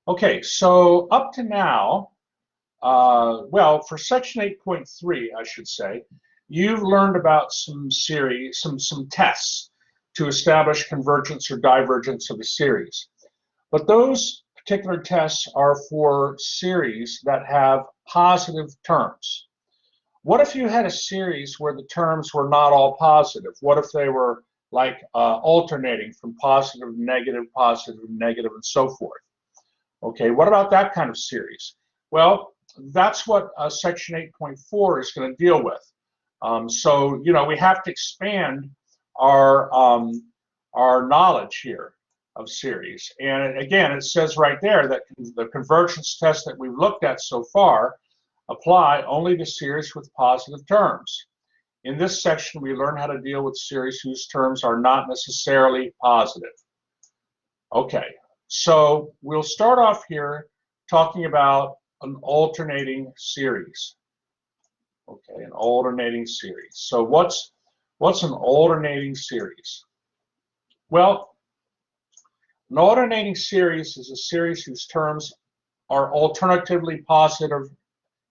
Okay, so up to now, well, for section 8.3, I should say, you've learned about some series, some tests to establish convergence or divergence of a series. But those particular tests are for series that have positive terms. What if you had a series where the terms were not all positive? What if they were like alternating from positive, negative, and so forth? Okay, what about that kind of series? Well, that's what section 8.4 is going to deal with. So, you know, we have to expand our knowledge here of series. And again, it says right there that the convergence tests that we've looked at so far apply only to series with positive terms. In this section, we learn how to deal with series whose terms are not necessarily positive. Okay, so we'll start off here talking about an alternating series. Okay, an alternating series. So what's an alternating series? Well, an alternating series is a series whose terms are alternatively positive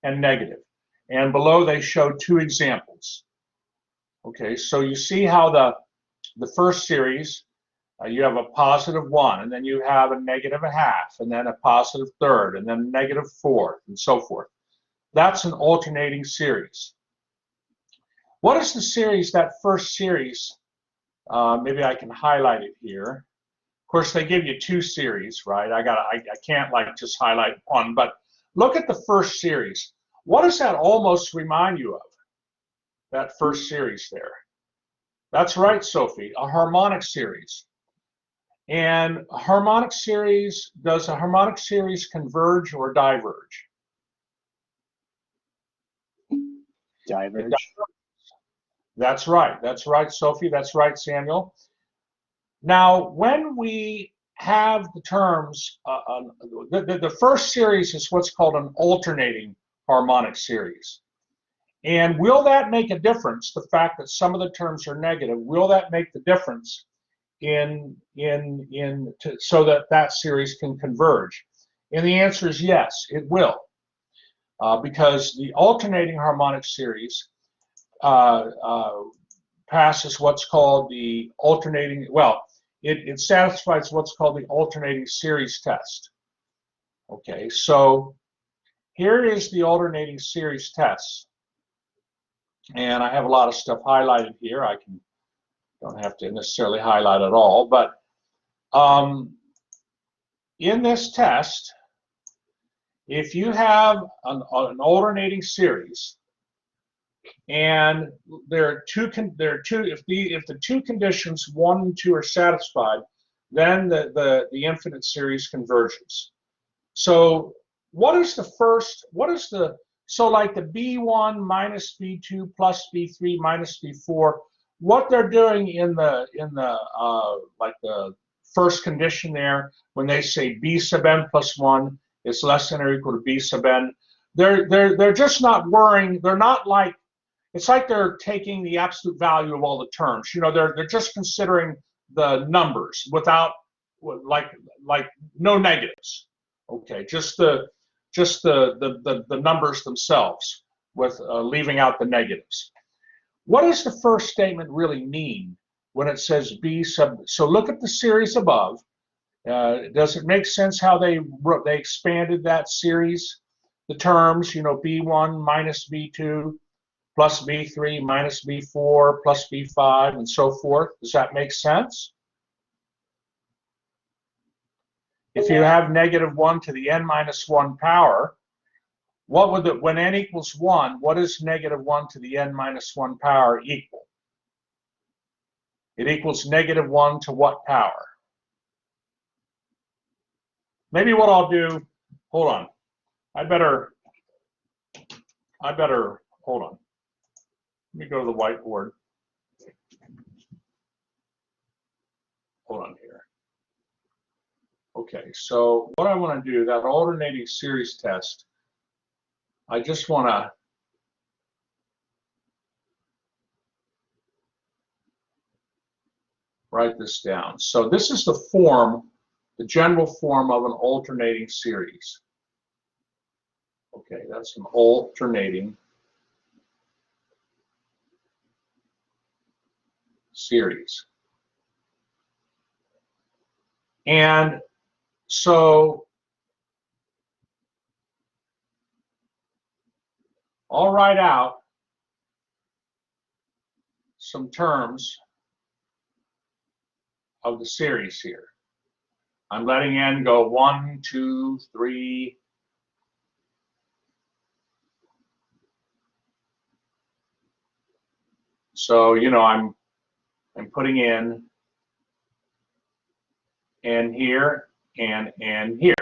and negative. And below they show two examples. Okay, so you see how the first series, you have a positive 1, and then you have a negative 1/2, and then a positive 1/3, and then a negative 1/4, and so forth. That's an alternating series. What is the series, that first series? Maybe I can highlight it here. Of course, they give you two series, right? I can't like just highlight one, but look at the first series. What does that almost remind you of? That first series there. That's right, Sophie, a harmonic series. And a harmonic series, does a harmonic series converge or diverge? Diverge. That's right, Sophie, that's right, Samuel. Now, when we have the terms, the first series is what's called an alternating harmonic series. And will that make a difference, the fact that some of the terms are negative, will that make the difference so that that series can converge? And the answer is yes, it will. Because the alternating harmonic series passes what's called the alternating, well, it satisfies what's called the alternating series test. Okay, so here is the alternating series test. And I have a lot of stuff highlighted here. Don't have to necessarily highlight it all, but in this test, if you have an alternating series, and if the two conditions 1 and 2 are satisfied, then the infinite series converges. So so like the B1 minus B2 plus B3 minus B4, what they're doing in the like the first condition there, when they say B sub n plus 1 is less than or equal to B sub n, they're just not worrying. They're not like, it's like they're taking the absolute value of all the terms. You know, they're just considering the numbers without like no negatives. Okay, just the numbers themselves with leaving out the negatives. What does the first statement really mean when it says B sub? So look at the series above. Does it make sense how they expanded that series? The terms, you know, B1 minus B2 plus B3 minus B4 plus B5 and so forth. Does that make sense? If you have negative 1 to the n minus 1 power, what would when n equals 1, what is negative 1 to the n minus 1 power equal? It equals negative 1 to what power? Maybe what I'll do, hold on. I better, hold on. Let me go to the whiteboard. Hold on here. Okay, so what I want to do, that alternating series test, I just want to write this down. So this is the form the general form of an alternating series. Okay, that's an alternating series. And so I'll write out some terms of the series here. I'm letting n go 1, 2, 3. So, you know, I'm putting in n here and n here.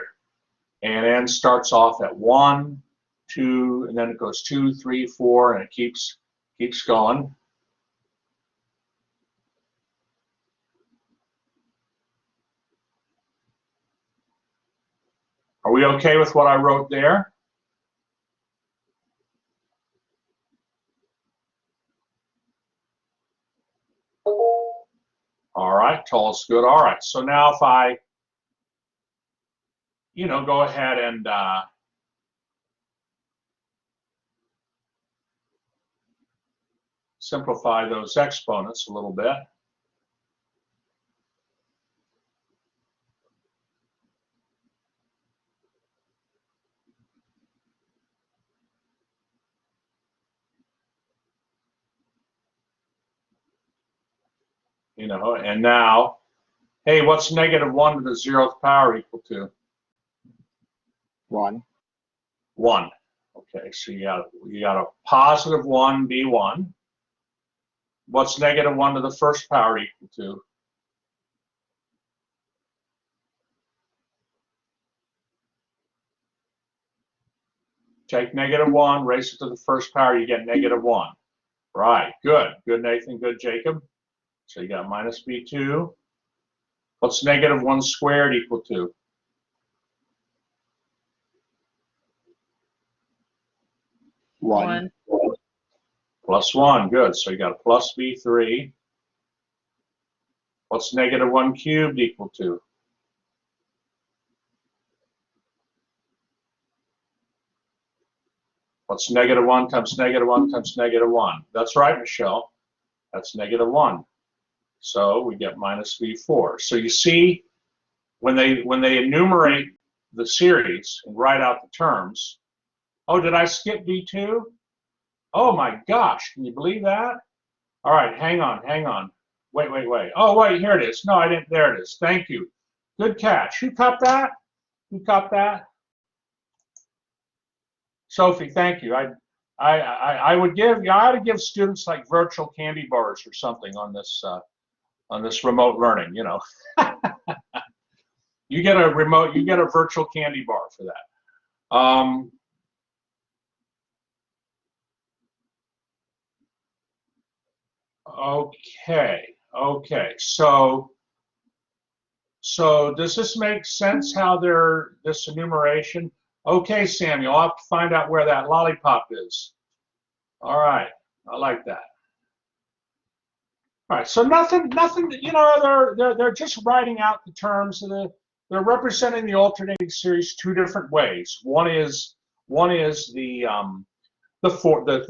And n starts off at 1, 2, and then it goes 2, 3, 4, and it keeps going. Are we okay with what I wrote there? All right, tall's good. All right, so now if I, you know, go ahead and simplify those exponents a little bit. You know, and now, hey, what's negative 1 to the 0th power equal to? 1. 1. Okay, so you got a positive 1 be 1. What's negative 1 to the 1st power equal to? Take negative 1, raise it to the 1st power, you get negative 1. Right, good. Good, Nathan. Good, Jacob. So you got minus b2. What's negative 1 squared equal to? One. Plus 1. Good. So you got a plus b3. What's negative 1 cubed equal to? What's negative 1 times negative 1 times negative 1? That's right, Michelle. That's negative 1. So we get minus v4. So you see, when they enumerate the series and write out the terms, oh, did I skip v2? Oh my gosh, can you believe that? All right, hang on. Wait. Oh, wait, here it is. No, I didn't. There it is. Thank you. Good catch. Who caught that? Who caught that? Sophie, thank you. I would give, I ought to give students like virtual candy bars or something on this remote learning, you know. You get a virtual candy bar for that. Okay. So does this make sense how this enumeration? Okay, Samuel, I'll have to find out where that lollipop is. All right, I like that. All right, so nothing, you know, they're just writing out the terms of they're representing the alternating series two different ways. One is the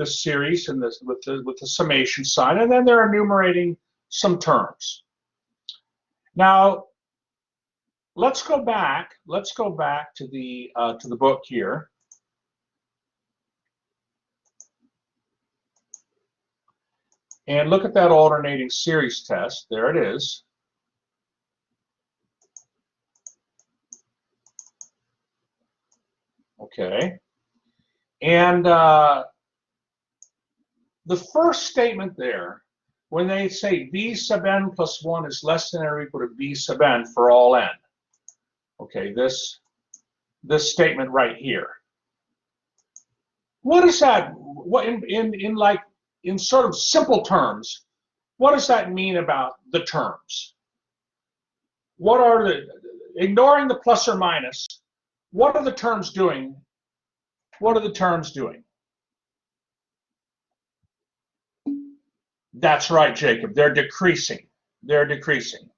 series and this with the summation sign, and then they're enumerating some terms. Now, let's go back to the book here. And look at that alternating series test. There it is. Okay. And the first statement there, when they say b sub n plus 1 is less than or equal to b sub n for all n. Okay, this statement right here. What is that? What in sort of simple terms, what does that mean about the terms? What are ignoring the plus or minus, what are the terms doing? What are the terms doing? That's right, Jacob. They're decreasing. They're decreasing.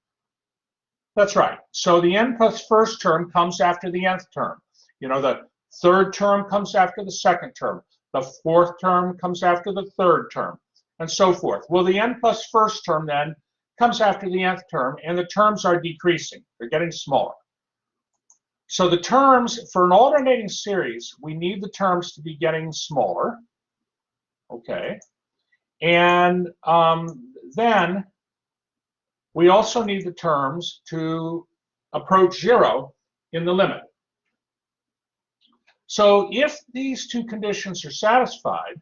That's right. So the n plus first term comes after the nth term. You know, the third term comes after the second term. The fourth term comes after the third term, and so forth. Well, the n plus first term then comes after the nth term, and the terms are decreasing. They're getting smaller. So the terms, for an alternating series, we need the terms to be getting smaller. Okay. And then we also need the terms to approach zero in the limit. So if these two conditions are satisfied,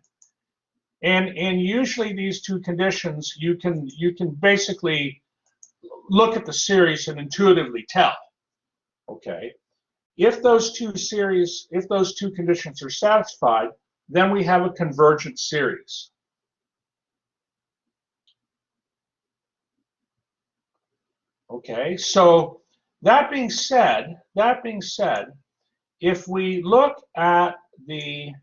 and usually these two conditions, you can basically look at the series and intuitively tell. Okay. If those two conditions are satisfied, then we have a convergent series. Okay, so that being said, if we look at the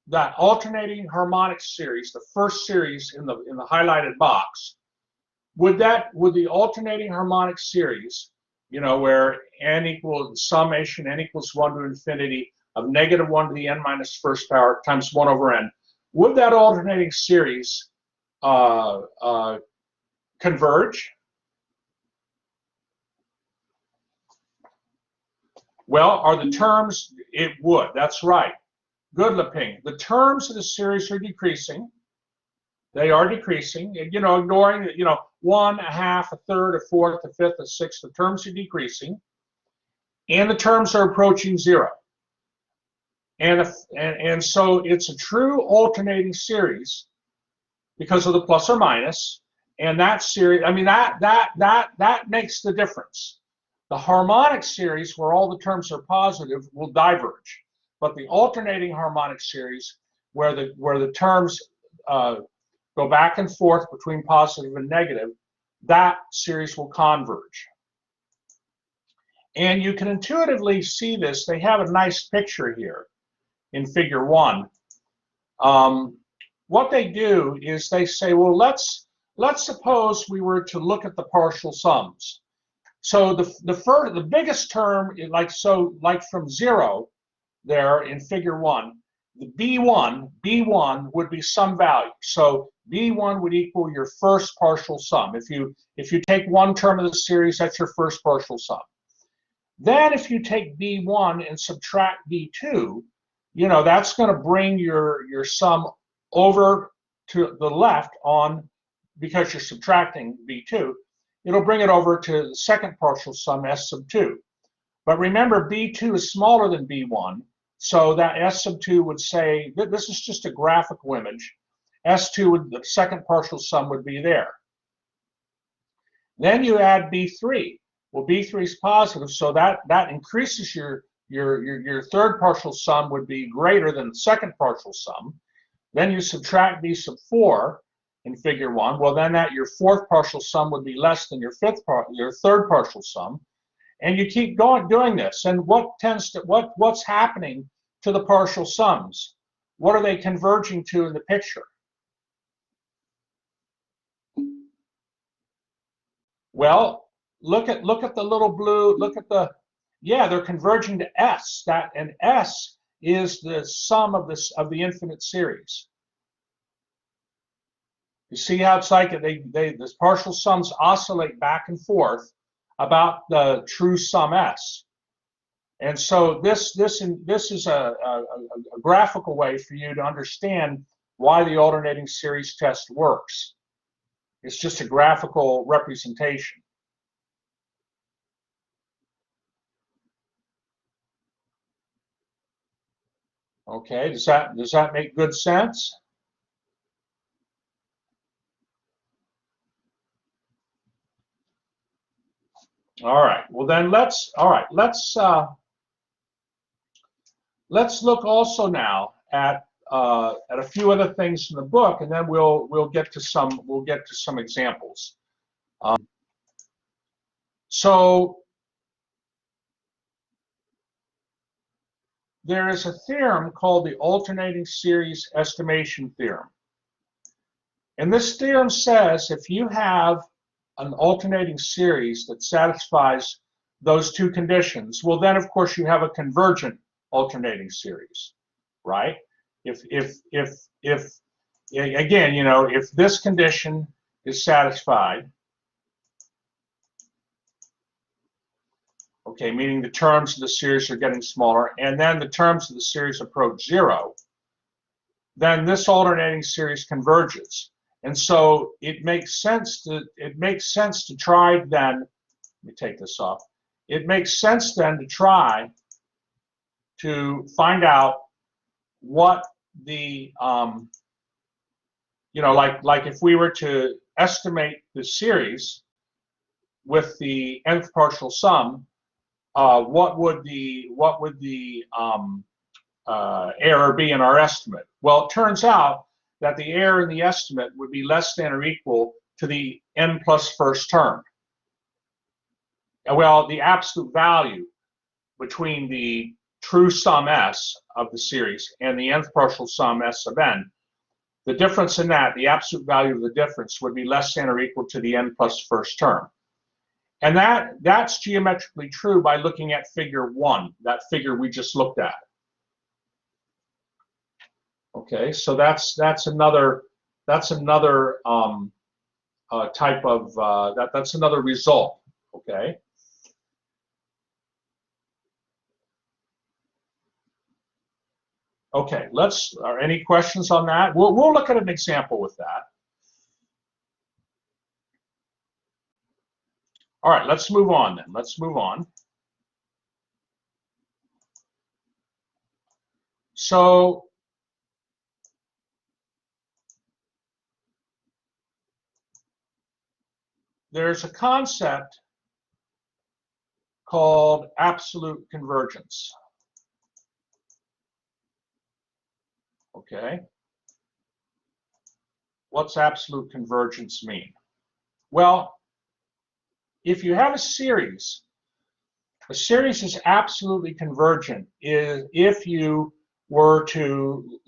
that alternating harmonic series, the first series in the highlighted box, would the alternating harmonic series, you know, where n equals summation n equals 1 to infinity of -1 to the n minus first power times 1 over n, would that alternating series converge? Well, are the terms? It would. That's right. Good, Leping. The terms of the series are decreasing. They are decreasing. You know, ignoring, you know, 1, a half, a third, a fourth, a fifth, a sixth. The terms are decreasing, and the terms are approaching zero. And so it's a true alternating series because of the plus or minus. And that series, I mean, that makes the difference. The harmonic series, where all the terms are positive, will diverge, but the alternating harmonic series, where the terms go back and forth between positive and negative, that series will converge. And you can intuitively see this. They have a nice picture here in Figure 1. What they do is they say, well, let's suppose we were to look at the partial sums. So the biggest term, like from 0 there in Figure 1, the B1 would be some value. So B1 would equal your first partial sum. If you take one term of the series, that's your first partial sum. Then if you take B1 and subtract B2, you know, that's going to bring your sum over to the left on, because you're subtracting B2, it'll bring it over to the second partial sum, S sub 2. But remember, B2 is smaller than B1, so that S sub 2 would say, this is just a graphical image, S2 would, the second partial sum would be there. Then you add B3. Well, B3 is positive, so that increases your third partial sum would be greater than the second partial sum. Then you subtract B sub 4 in Figure 1. Well, then your fourth partial sum would be less than your third partial sum, and you keep doing this. And what's happening to the partial sums? What are they converging to in the picture? Well, look at the little blue. Look at the, yeah, they're converging to S. And S is the sum of the infinite series. You see how it's like this partial sums oscillate back and forth about the true sum S. And so this is a graphical way for you to understand why the alternating series test works. It's just a graphical representation. Okay, does that make good sense? All right. Well, then let's look also now at a few other things in the book, and then we'll get to some examples. So there is a theorem called the alternating series estimation theorem. And this theorem says if you have an alternating series that satisfies those two conditions, well then of course you have a convergent alternating series, right? If again, you know, if this condition is satisfied, okay, meaning the terms of the series are getting smaller, and then the terms of the series approach zero, then this alternating series converges. And so it makes sense to try then, let me take this off. It makes sense then to try to find out what the, you know, like if we were to estimate the series with the nth partial sum, what would the error be in our estimate? Well, it turns out that the error in the estimate would be less than or equal to the n plus first term. Well, the absolute value between the true sum s of the series and the nth partial sum s sub n, the difference in that, the absolute value of the difference, would be less than or equal to the n plus first term. And that's geometrically true by looking at figure 1, that figure we just looked at. Okay, so that's another type of that's another result. Okay. Okay, are any questions on that? We'll look at an example with that. All right, let's move on then. Let's move on. So there's a concept called absolute convergence. Okay. What's absolute convergence mean? Well, if you have a series is absolutely convergent if you were to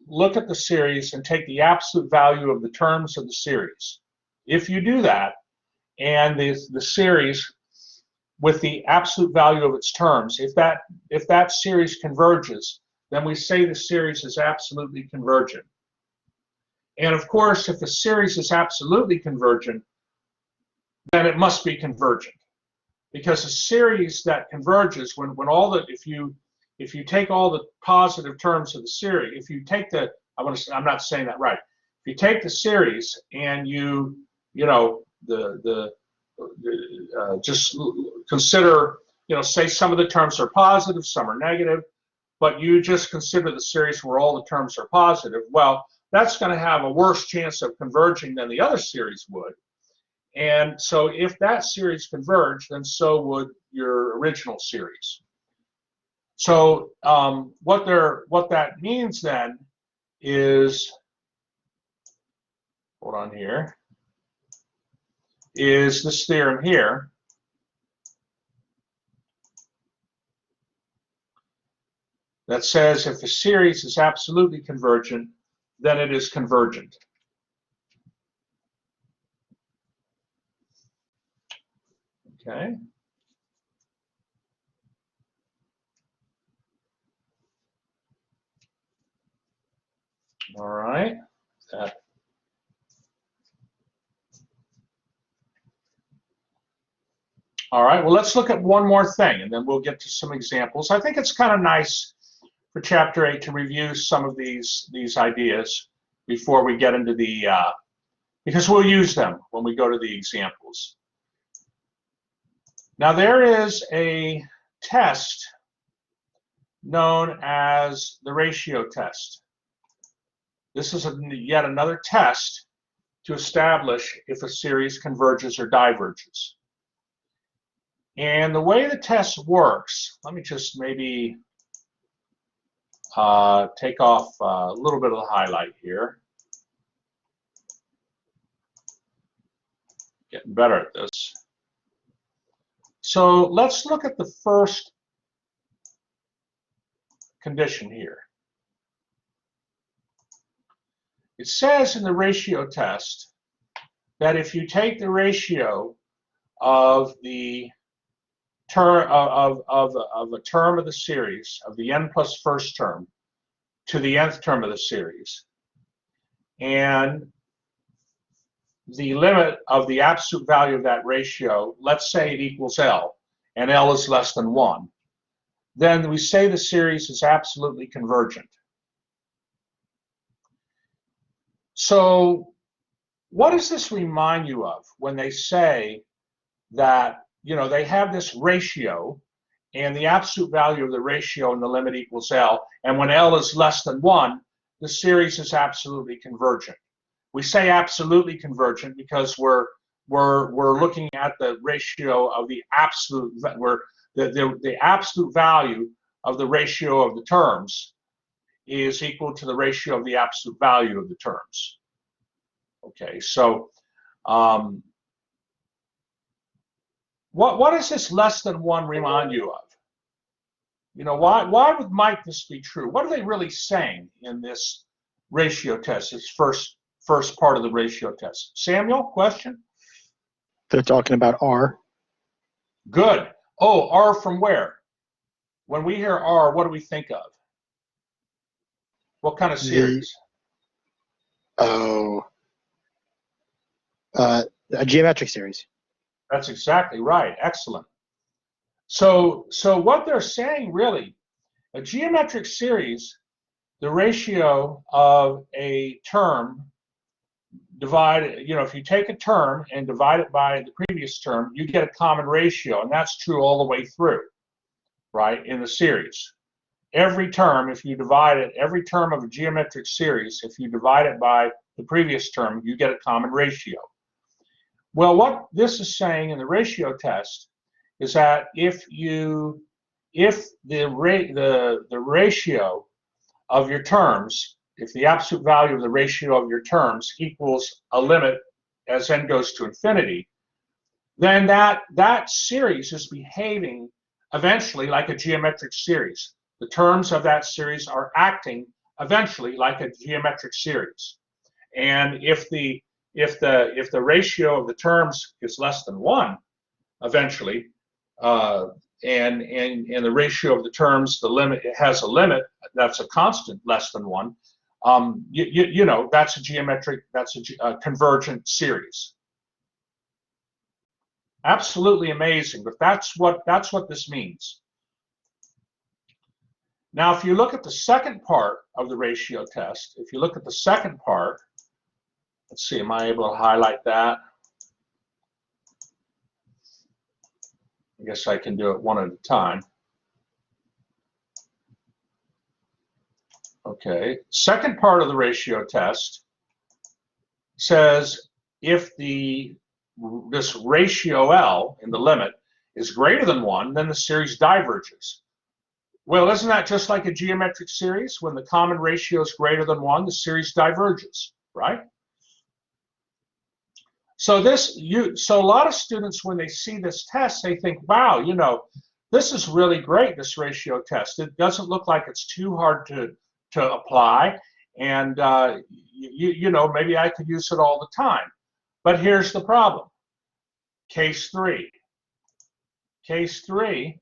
look at the series and take the absolute value of the terms of the series. If you do that, and the series with the absolute value of its terms, if that series converges, then we say the series is absolutely convergent. And of course, if the series is absolutely convergent, then it must be convergent. Because a series that converges, when all the, if you take all the positive terms of the series, if you take the, I'm not saying that right. If you take the series and you know, just consider, you know, say some of the terms are positive, some are negative, but you just consider the series where all the terms are positive, well, that's going to have a worse chance of converging than the other series would. And so if that series converged, then so would your original series. So what that means then is, hold on here, is this theorem here. That says if a series is absolutely convergent, then it is convergent. Okay. All right. All right. Well, let's look at one more thing, and then we'll get to some examples. I think it's kind of nice for Chapter 8 to review some of these ideas before we get into the, because we'll use them when we go to the examples. Now, there is a test known as the ratio test. This is yet another test to establish if a series converges or diverges. And the way the test works, let me just maybe take off a little bit of the highlight here. Getting better at this. So let's look at the first condition here. It says in the ratio test that if you take the ratio of the term of a term of the series, of the n plus first term, to the nth term of the series, and the limit of the absolute value of that ratio, let's say it equals L, and L is less than 1, then we say the series is absolutely convergent. So what does this remind you of when they say that, you know, they have this ratio and the absolute value of the ratio and the limit equals L, and when L is less than 1, the series is absolutely convergent. We say absolutely convergent because we're looking at the ratio of the absolute, the absolute value of the ratio of the terms is equal to the ratio of the absolute value of the terms. Okay, so what does this less than 1 remind you of? You know, why might this be true? What are they really saying in this ratio test, this first part of the ratio test? Samuel, question? They're talking about R. Good. Oh, R from where? When we hear R, what do we think of? What kind of series? A geometric series. That's exactly right. Excellent. So what they're saying really, a geometric series, the ratio of a term divided, you know, if you take a term and divide it by the previous term, you get a common ratio, and that's true all the way through, right, in the series. Every term, if you divide it, every term of a geometric series, if you divide it by the previous term, you get a common ratio. Well, what this is saying in the ratio test is that if the ratio of your terms, if the absolute value of the ratio of your terms equals a limit as n goes to infinity, then that series is behaving eventually like a geometric series. The terms of that series are acting eventually like a geometric series. And if the ratio of the terms is less than 1 eventually, and the ratio of the terms, the limit, it has a limit that's a constant less than 1, you know, that's a geometric, that's a convergent series. Absolutely amazing, but that's what this means. Now, if you look at the second part of the ratio test, if you look at the second part, let's see, am I able to highlight that? I guess I can do it one at a time. Okay, second part of the ratio test says if this ratio L in the limit is greater than 1, then the series diverges. Well, isn't that just like a geometric series? When the common ratio is greater than 1, the series diverges, right? So so a lot of students, when they see this test, they think, wow, you know, this is really great, this ratio test. It doesn't look like it's too hard to apply, and you know, maybe I could use it all the time. But here's the problem. Case 3. Case 3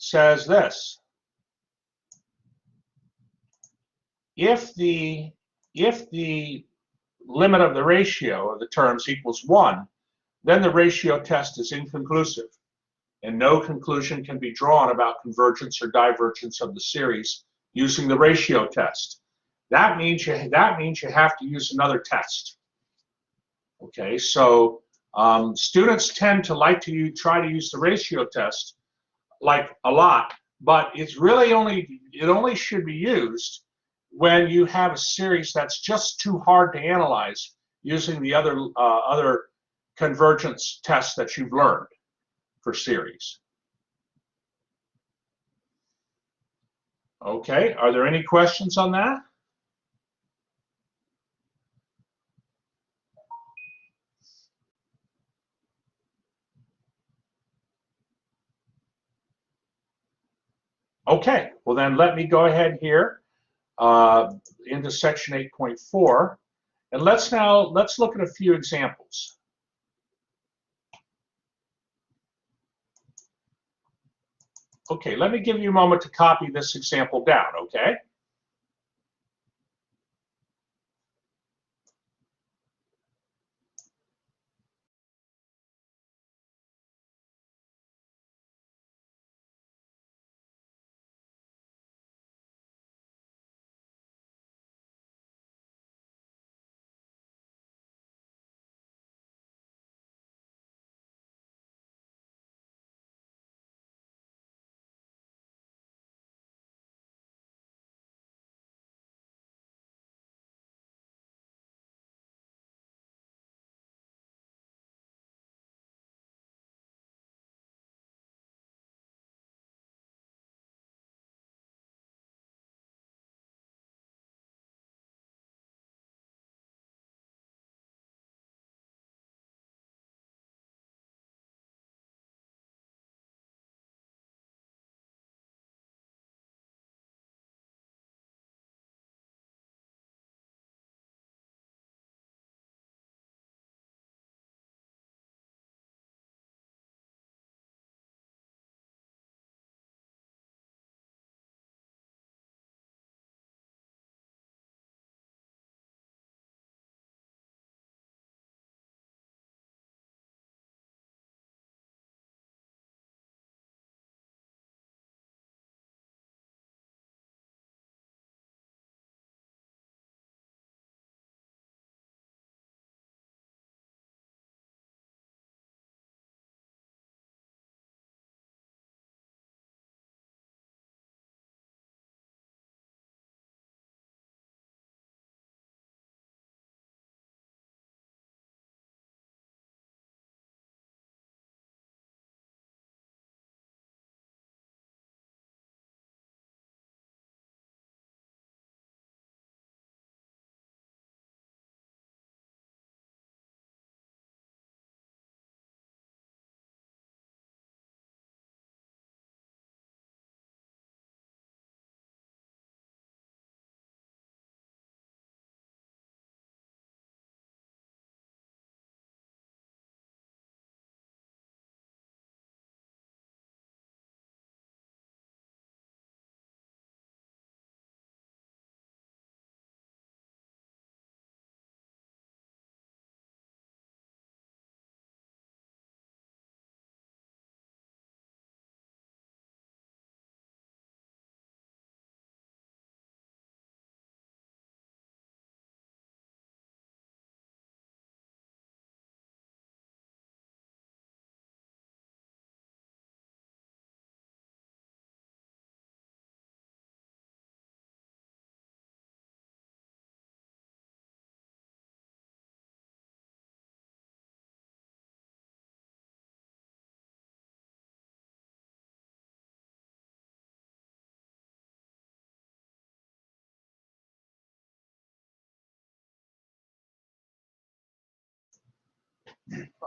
says this. If the limit of the ratio of the terms equals 1, then the ratio test is inconclusive, and no conclusion can be drawn about convergence or divergence of the series using the ratio test. That means you have to use another test. Okay, so students tend to like to try to use the ratio test like a lot, but it's really it only should be used when you have a series that's just too hard to analyze using the other convergence tests that you've learned for series. Okay, are there any questions on that? Okay, well then let me go ahead here into section 8.4. And let's look at a few examples. Okay, let me give you a moment to copy this example down, okay?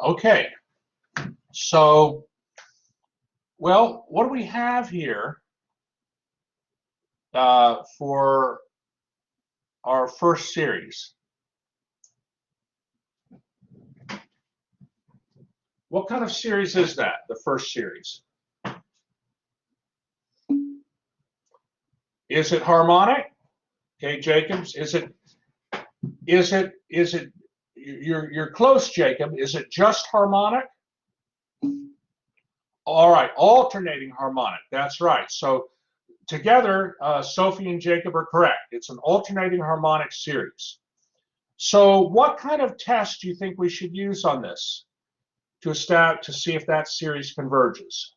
Okay, so, well, what do we have here for our first series? What kind of series is that, the first series? Is it harmonic? Okay, Jacobs, you're close, Jacob. Is it just harmonic? All right, alternating harmonic, that's right. So together, Sophie and Jacob are correct. It's an alternating harmonic series. So what kind of test do you think we should use on this to see if that series converges?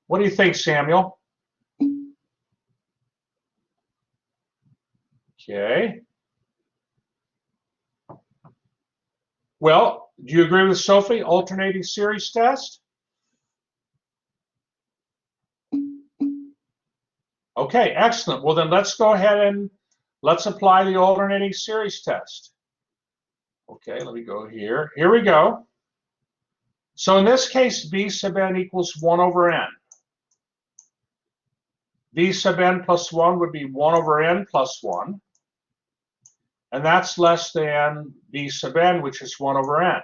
What do you think, Samuel? Okay. Well, do you agree with Sophie? Alternating series test? Okay, excellent. Well, then let's go ahead and let's apply the alternating series test. Okay, let me go here. Here we go. So in this case, b sub n equals 1 over n. b sub n plus 1 would be 1 over n plus 1. And that's less than b sub n, which is 1 over n.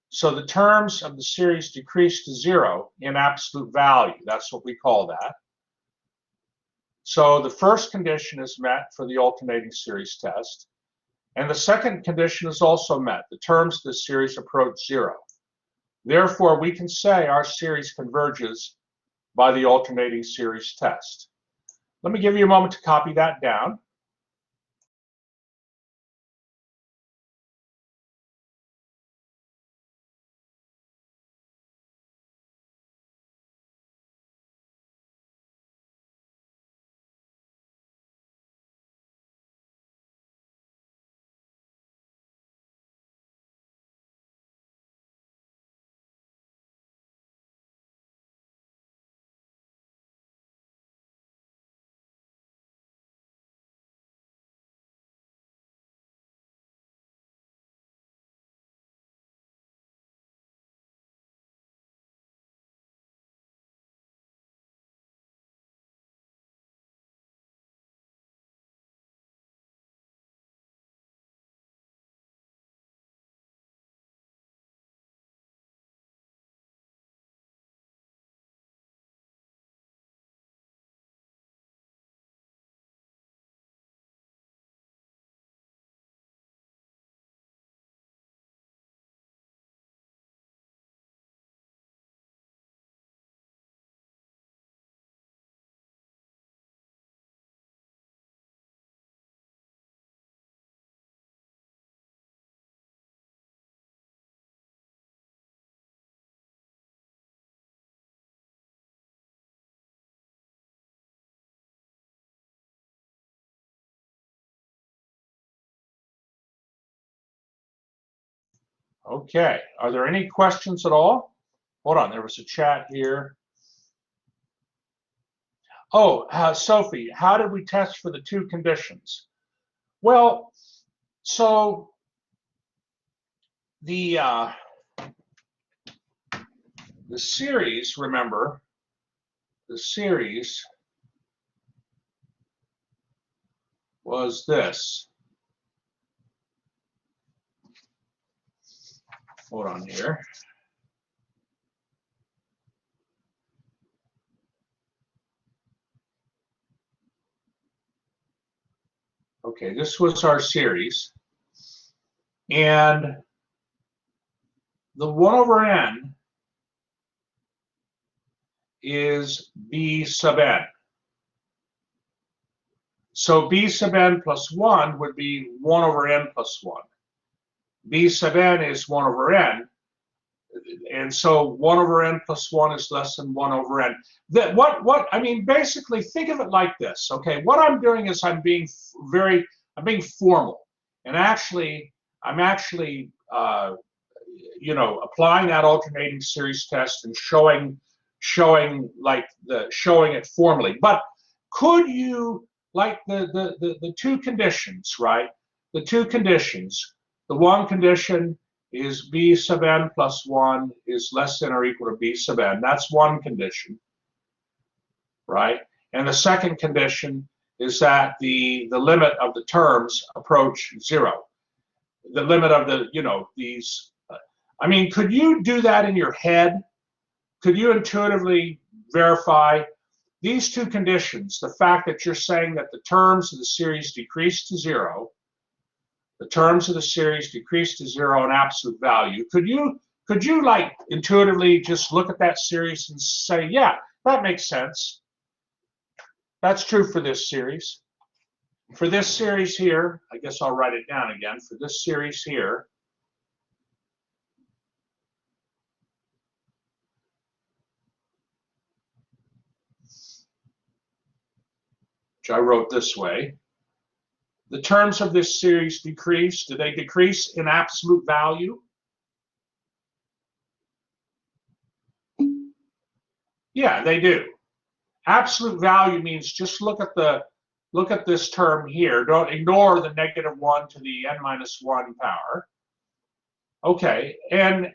So the terms of the series decrease to 0 in absolute value. That's what we call that. So the first condition is met for the alternating series test. And the second condition is also met. The terms of the series approach 0. Therefore, we can say our series converges by the alternating series test. Let me give you a moment to copy that down. Okay, are there any questions at all? Hold on, there was a chat here. Oh, Sophie, how did we test for the two conditions? Well, so the series, remember, the series was this. Hold on here. Okay, this was our series. And the 1 over n is b sub n. So b sub n plus 1 would be 1 over n plus 1. B sub n is 1 over n. And so 1 over n plus 1 is less than 1 over n. I mean, basically, think of it like this, okay? What I'm doing is I'm being formal. And actually, I'm actually, applying that alternating series test and showing it formally. But could you, like the two conditions, right? The two conditions, the one condition is b sub n plus 1 is less than or equal to b sub n. That's one condition, right? And the second condition is that the limit of the terms approach 0. The limit of the, these, I mean, could you do that in your head? Could you intuitively verify these two conditions, the fact that you're saying that the terms of the series decrease to 0, the terms of the series decrease to 0 in absolute value. Could you like intuitively just look at that series and say, yeah, that makes sense. That's true for this series. For this series here, I guess I'll write it down again. For this series here, which I wrote this way, the terms of this series decrease. Do they decrease in absolute value? Yeah, they do. Absolute value means just look at this term here. Don't ignore the -1 to the n minus 1 power. Okay, and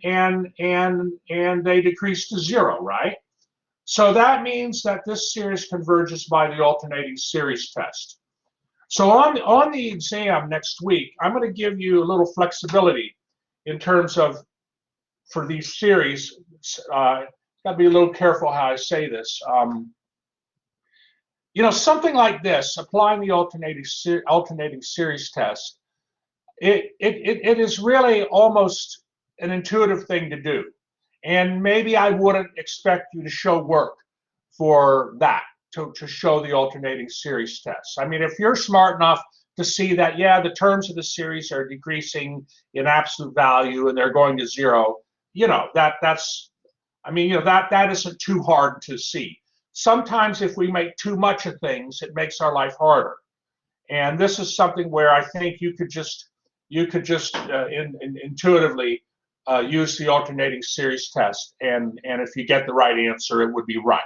they decrease to 0, right? So that means that this series converges by the alternating series test. So on the exam next week, I'm going to give you a little flexibility in terms of, for these series, got to be a little careful how I say this. You know, something like this, applying the alternating series test, it is really almost an intuitive thing to do. And maybe I wouldn't expect you to show work for that, to show the alternating series test. I mean, if you're smart enough to see that, yeah, the terms of the series are decreasing in absolute value and they're going to 0, you know, that's, I mean, you know, that isn't too hard to see. Sometimes if we make too much of things, it makes our life harder. And this is something where I think you could just intuitively use the alternating series test, and if you get the right answer, it would be right.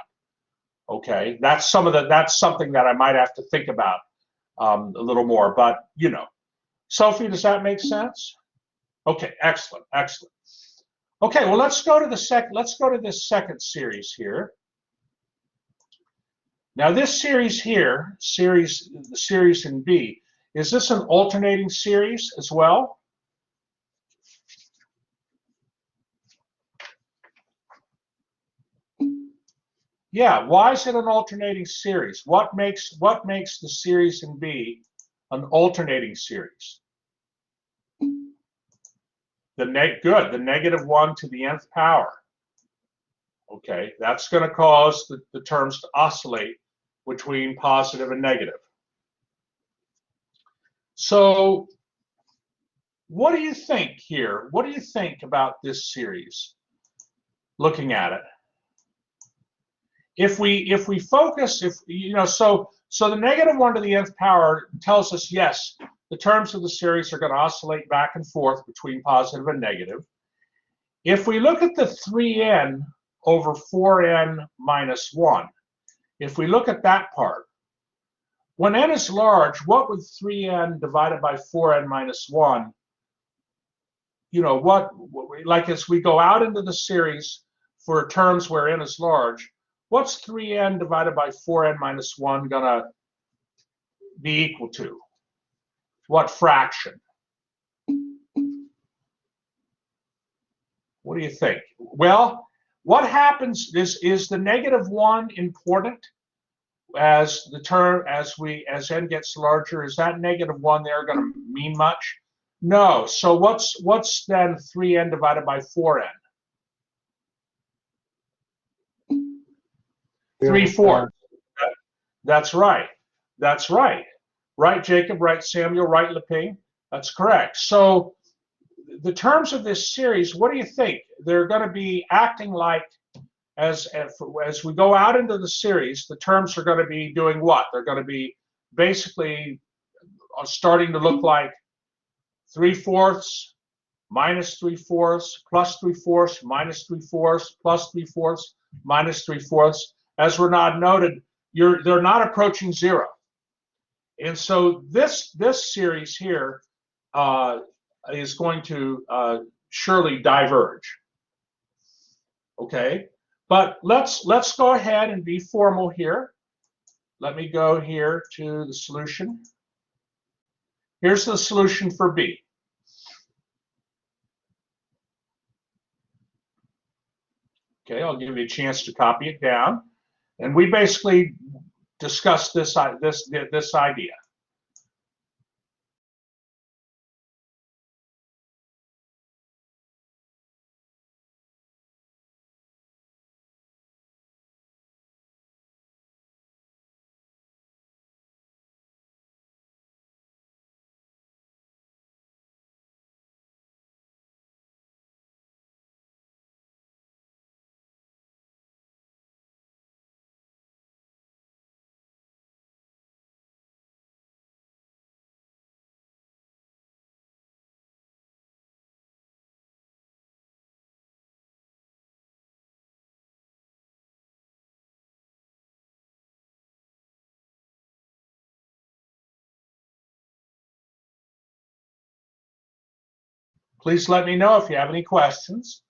Okay, that's something that I might have to think about a little more, but you know. Sophie, does that make sense? Okay, excellent, excellent. Okay, well, let's go to this second series here. Now this series here, the series in B, is this an alternating series as well? Yeah, why is it an alternating series? What makes the series in B an alternating series? The -1 to the nth power. Okay, that's going to cause the terms to oscillate between positive and negative. So what do you think here? What do you think about this series, looking at it? If we focus, if you know, so the -1 to the nth power tells us, yes, the terms of the series are going to oscillate back and forth between positive and negative. If we look at the 3n over 4n minus 1, if we look at that part, when n is large, what would 3n divided by 4n minus 1, you know, like as we go out into the series for terms where n is large, what's 3n divided by 4n minus 1 going to be equal to? What fraction? What do you think? Well, what happens is the -1 important as the term, as n gets larger? Is that -1 there going to mean much? No. So what's then 3n divided by 4n? 3/4. That's right. That's right. Right, Jacob, right, Samuel, right, Leping. That's correct. So the terms of this series, what do you think? They're going to be acting like, as we go out into the series, the terms are going to be doing what? They're going to be basically starting to look like 3/4, -3/4, +3/4, -3/4, +3/4, -3/4. As Renaud noted, they're not approaching 0. And so this series here is going to surely diverge. Okay, but let's go ahead and be formal here. Let me go here to the solution. Here's the solution for B. Okay, I'll give you a chance to copy it down, and we basically discussed this idea. Please let me know if you have any questions.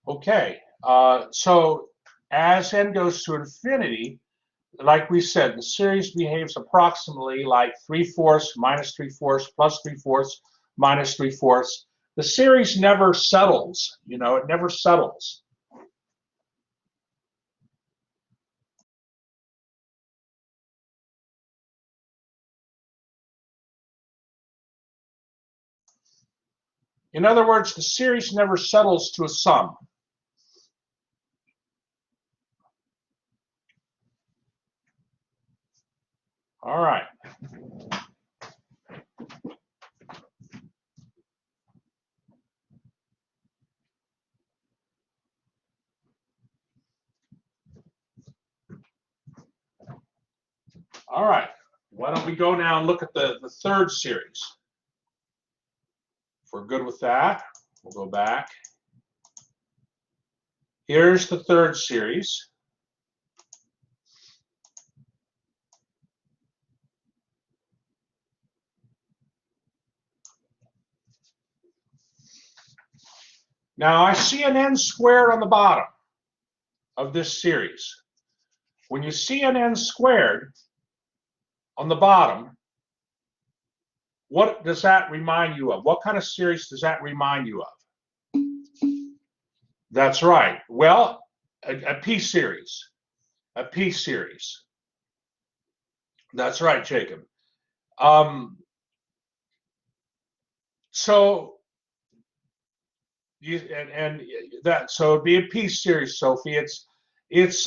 Okay, so as n goes to infinity, like we said, the series behaves approximately like 3/4, minus 3/4, plus 3/4, minus 3/4. The series never settles, you know, it never settles. In other words, the series never settles to a sum. All right. All right. Why don't we go now and look at the third series? If we're good with that, we'll go back. Here's the third series. Now I see an n squared on the bottom of this series. When you see an n squared on the bottom, what does that remind you of? What kind of series does that remind you of? That's right. Well, a p series. A p series. That's right, Jacob. So so it'd be a p series, Sophie. It's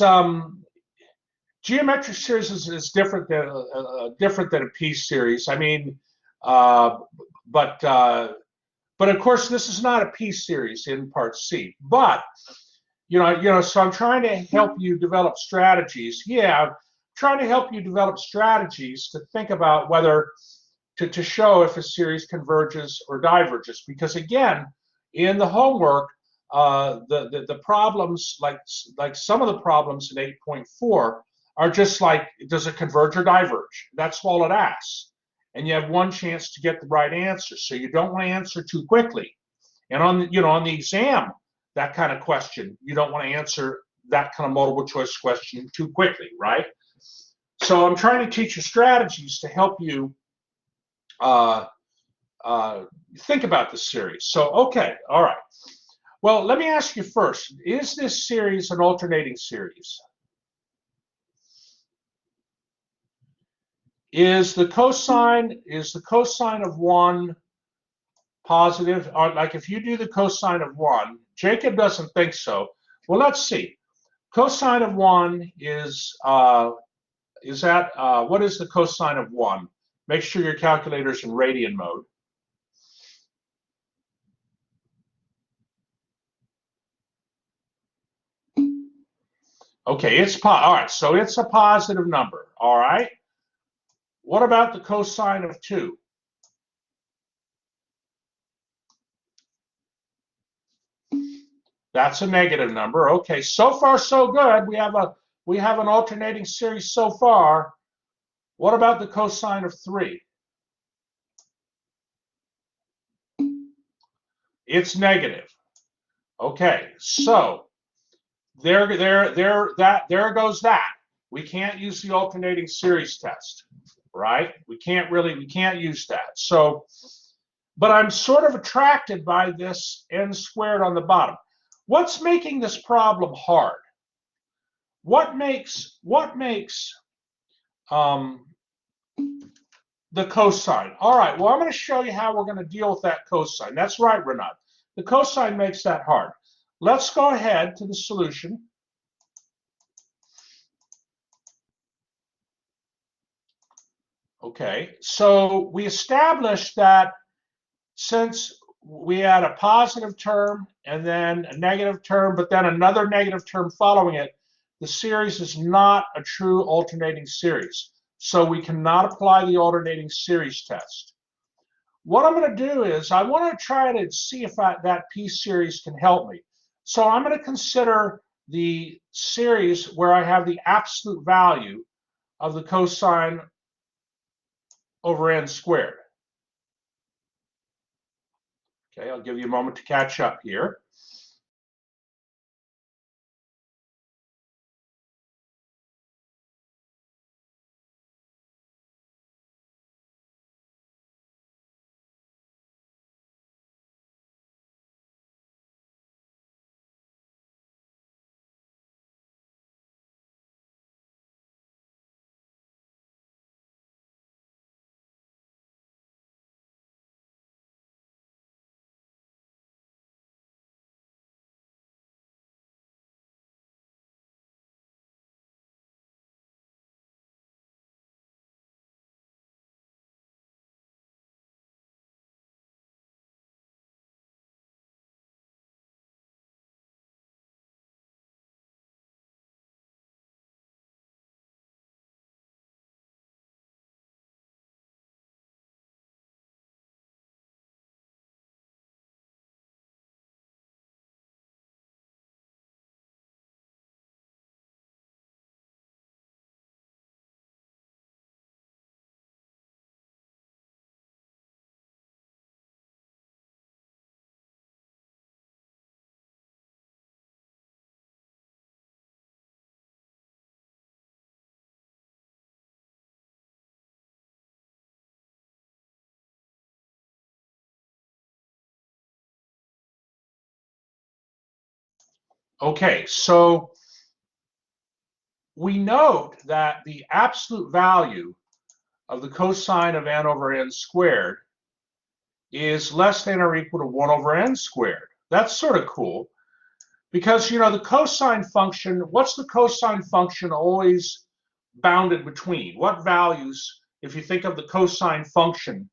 geometric series is different than a p series. I mean, but of course this is not a p series in part C. But so I'm trying to help you develop strategies. Yeah, I'm trying to help you develop strategies to think about whether to show if a series converges or diverges. Because again, in the homework, the problems, like some of the problems in 8.4 are just like, does it converge or diverge? That's all it asks. And you have one chance to get the right answer. So you don't want to answer too quickly. And on the exam, that kind of question, you don't want to answer that kind of multiple choice question too quickly, right? So I'm trying to teach you strategies to help you think about this series. So, okay, all right. Well, let me ask you first, is this series an alternating series? Is the cosine of 1 positive? Or like if you do the cosine of 1, Jacob doesn't think so. Well, let's see. Cosine of 1 is that, what is the cosine of 1? Make sure your calculator's in radian mode. Okay, all right, so it's a positive number, all right? What about the cosine of 2? That's a negative number. Okay, so far so good. We have an alternating series so far. What about the cosine of 3? It's negative. Okay, so there goes that. We can't use the alternating series test, right? We can't use that. So, but I'm sort of attracted by this n squared on the bottom. What's making this problem hard? What makes the cosine? All right, well, I'm going to show you how we're going to deal with that cosine. That's right, Renat. The cosine makes that hard. Let's go ahead to the solution. Okay, so we established that since we had a positive term and then a negative term, but then another negative term following it, the series is not a true alternating series. So we cannot apply the alternating series test. What I'm going to do is I want to try to see if that P series can help me. So I'm going to consider the series where I have the absolute value of the cosine over n squared. Okay, I'll give you a moment to catch up here. Okay, so we note that the absolute value of the cosine of n over n squared is less than or equal to 1 over n squared. That's sort of cool because, you know, the cosine function, what's the cosine function always bounded between? What values, if you think of the cosine function,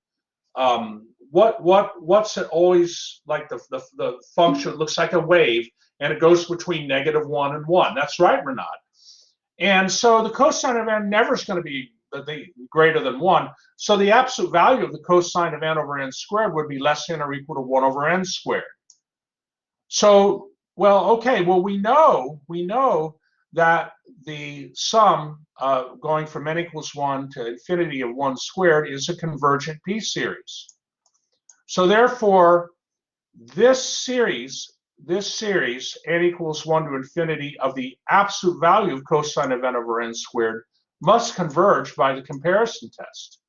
what's it always like the function looks like a wave and it goes between -1 and 1. That's right, Renat. And so the cosine of n never is going to be greater than 1. So the absolute value of the cosine of n over n squared would be less than or equal to 1 over n squared. So, well, okay, well, we know that the sum going from n equals 1 to infinity of 1 squared is a convergent P series. So therefore, this series, n equals 1 to infinity of the absolute value of cosine of n over n squared must converge by the comparison test.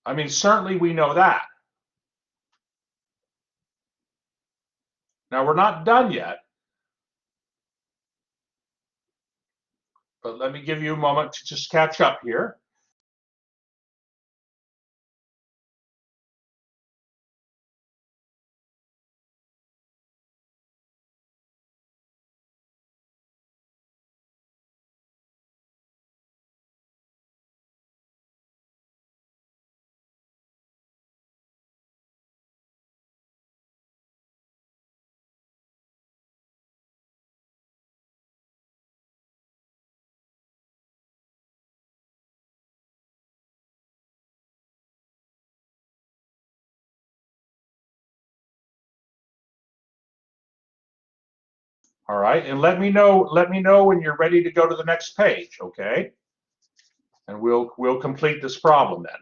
I mean, certainly we know that. Now, we're not done yet, but let me give you a moment to just catch up here. All right, and let me know when you're ready to go to the next page, okay? And we'll complete this problem then.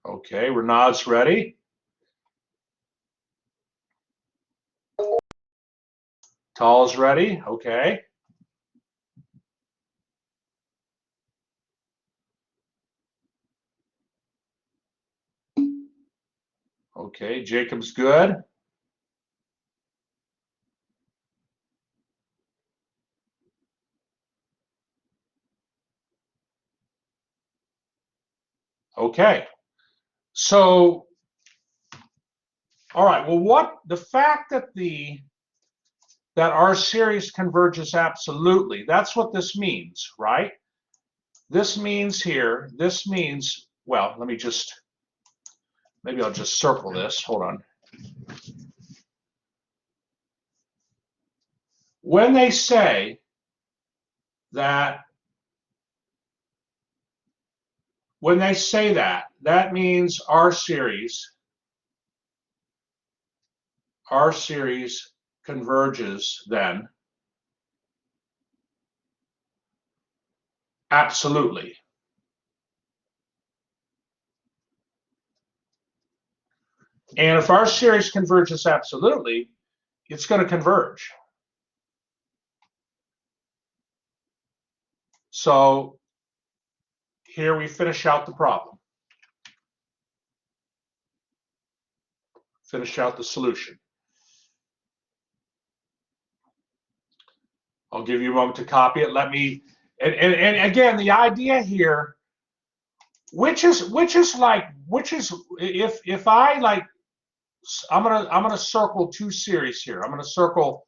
Okay, Renaud's ready. Tall's ready, okay. Okay, Jacob's good. Okay, so, all right, well, the fact that our series converges absolutely, that's what this means, right? This means, well, maybe I'll just circle this, hold on. When they say that, that means our series converges then absolutely. And if our series converges absolutely, it's going to converge. So here we finish out the problem. Finish out the solution. I'll give you a moment to copy it. Let me, and again, the idea here, if I like, I'm gonna circle two series here. I'm gonna circle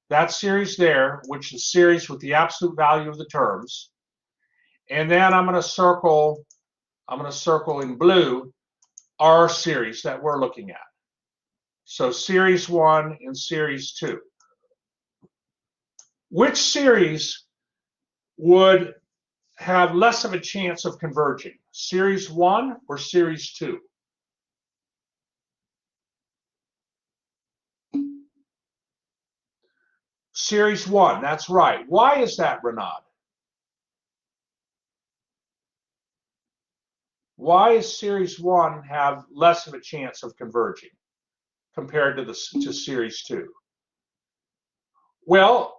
that series there, which is series with the absolute value of the terms, and then I'm gonna circle in blue our series that we're looking at. So series 1 and series 2. Which series would have less of a chance of converging? Series 1 or series 2? Series 1, that's right. Why is that, Renaud? Why is series 1 have less of a chance of converging compared to series 2? Well,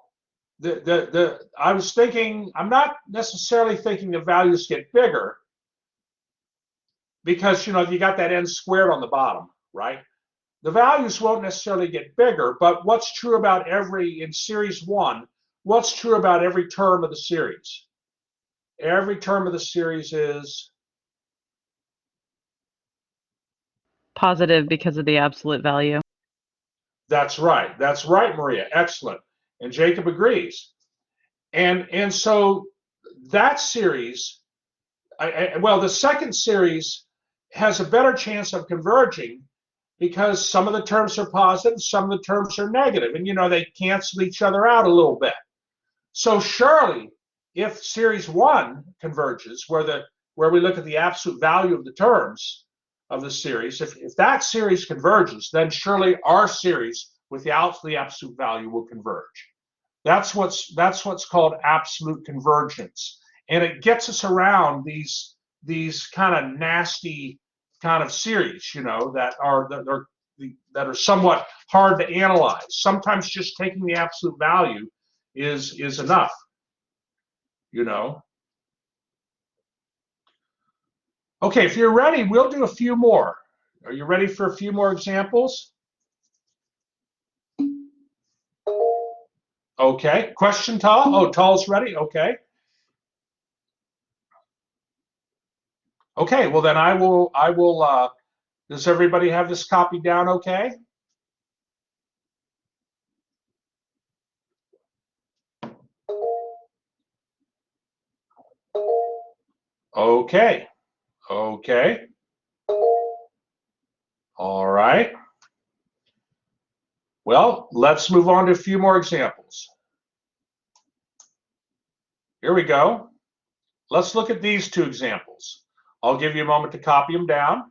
I was thinking, I'm not necessarily thinking the values get bigger because, you got that n squared on the bottom, right? The values won't necessarily get bigger, but what's true about in series 1, what's true about every term of the series? Every term of the series is positive because of the absolute value. That's right, Maria. Excellent. And Jacob agrees. And so that series, well, the second series has a better chance of converging because some of the terms are positive, some of the terms are negative, and they cancel each other out a little bit. So surely, if series 1 converges, where we look at the absolute value of the terms of the series, if that series converges, then surely our series with the absolute value will converge. That's what's called absolute convergence, and it gets us around these kind of nasty kind of series, that are somewhat hard to analyze. Sometimes just taking the absolute value is enough, Okay, if you're ready, we'll do a few more. Are you ready for a few more examples? Okay, question, Tal? Oh, Tal's ready, okay. Okay, well then I will, does everybody have this copied down okay? Okay, okay. All right. Well, let's move on to a few more examples. Here we go. Let's look at these two examples. I'll give you a moment to copy them down.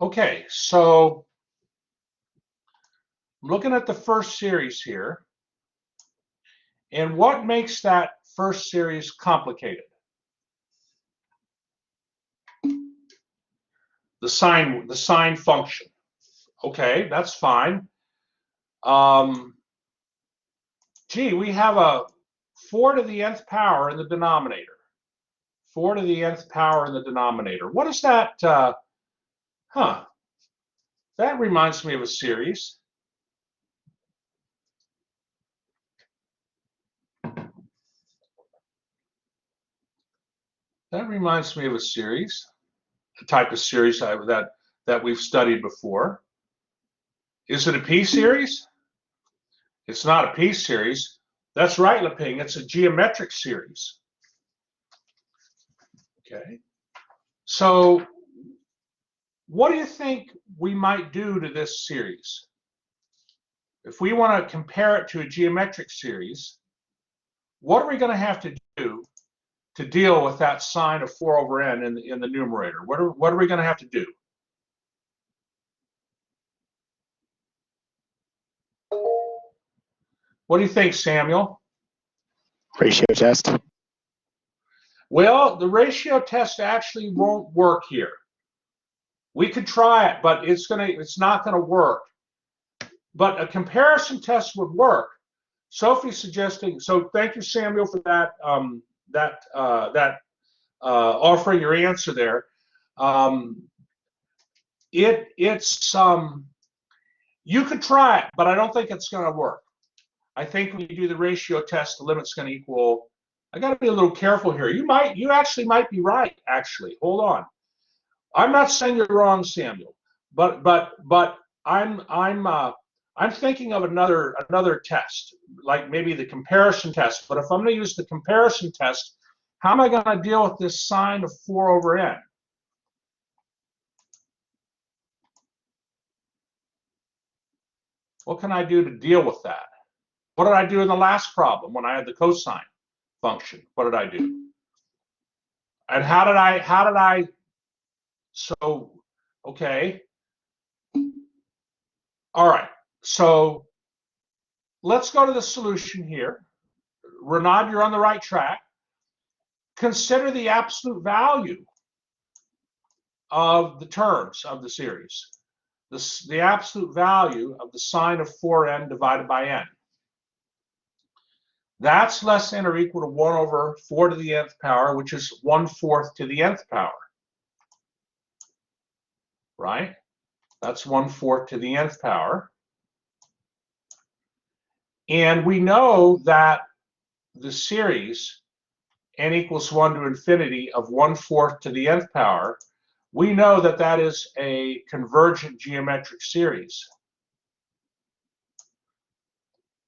Okay, so I'm looking at the first series here. And what makes that first series complicated? The sine function. Okay, that's fine. Gee, we have a 4 to the nth power in the denominator. 4 to the nth power in the denominator. What is that? That reminds me of a series. That reminds me of a series, the type of series that we've studied before. Is it a P series? It's not a P series. That's right, Leping. It's a geometric series. Okay. So what do you think we might do to this series? If we want to compare it to a geometric series, what are we going to have to do to deal with that sine of 4 over n in the numerator? What are we going to have to do? What do you think, Samuel? Ratio test. Well, the ratio test actually won't work here. We could try it, but it's not going to work. But a comparison test would work. Sophie's suggesting. So thank you, Samuel, for that offering your answer there. You could try it, but I don't think it's going to work. I think when you do the ratio test, the limit's going to equal. I got to be a little careful here. You actually might be right. Actually, hold on. I'm not saying you're wrong, Samuel, but I'm thinking of another test, like maybe the comparison test. But if I'm going to use the comparison test, how am I going to deal with this sine of 4 over n? What can I do to deal with that? What did I do in the last problem when I had the cosine function? What did I do? And how did I, so, okay. All right, so let's go to the solution here. Renaud, you're on the right track. Consider the absolute value of the terms of the series. the absolute value of the sine of 4n divided by n. That's less than or equal to 1 over 4 to the nth power, which is 1/4 to the nth power, right? That's 1/4 to the nth power. And we know that the series n equals 1 to infinity of 1/4 to the nth power, we know that that is a convergent geometric series.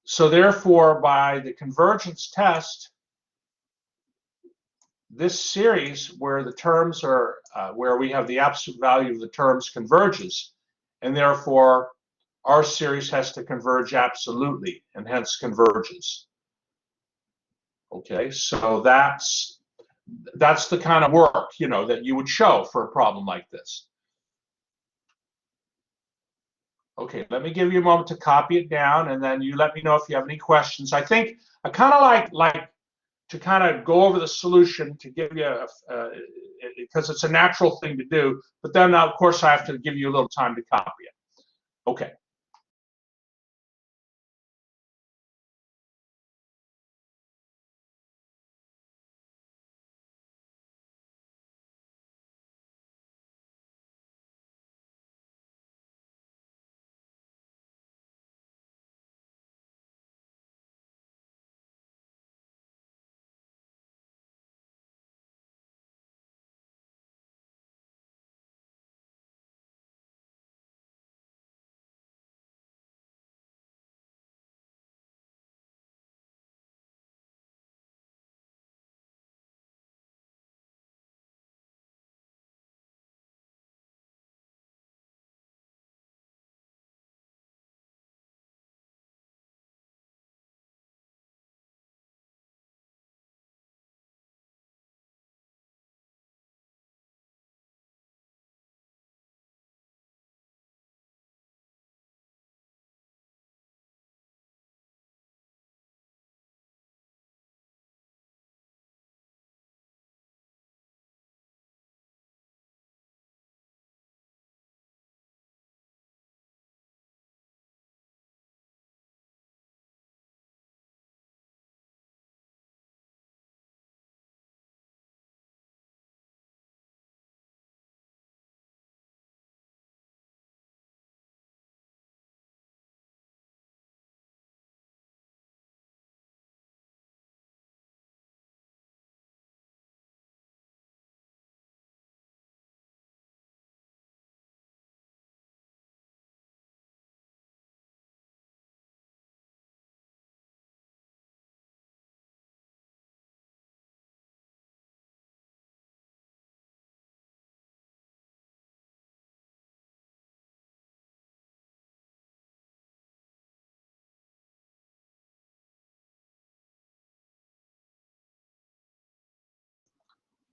So therefore, by the convergence test, this series where the terms are, where we have the absolute value of the terms converges, and therefore our series has to converge absolutely, and hence converges. Okay, so that's the kind of work, you know, that you would show for a problem like this. Okay, let me give you a moment to copy it down, and then you let me know if you have any questions. I think I kind of like to kind of go over the solution to give you because it's a natural thing to do, but then of course I have to give you a little time to copy it. Okay.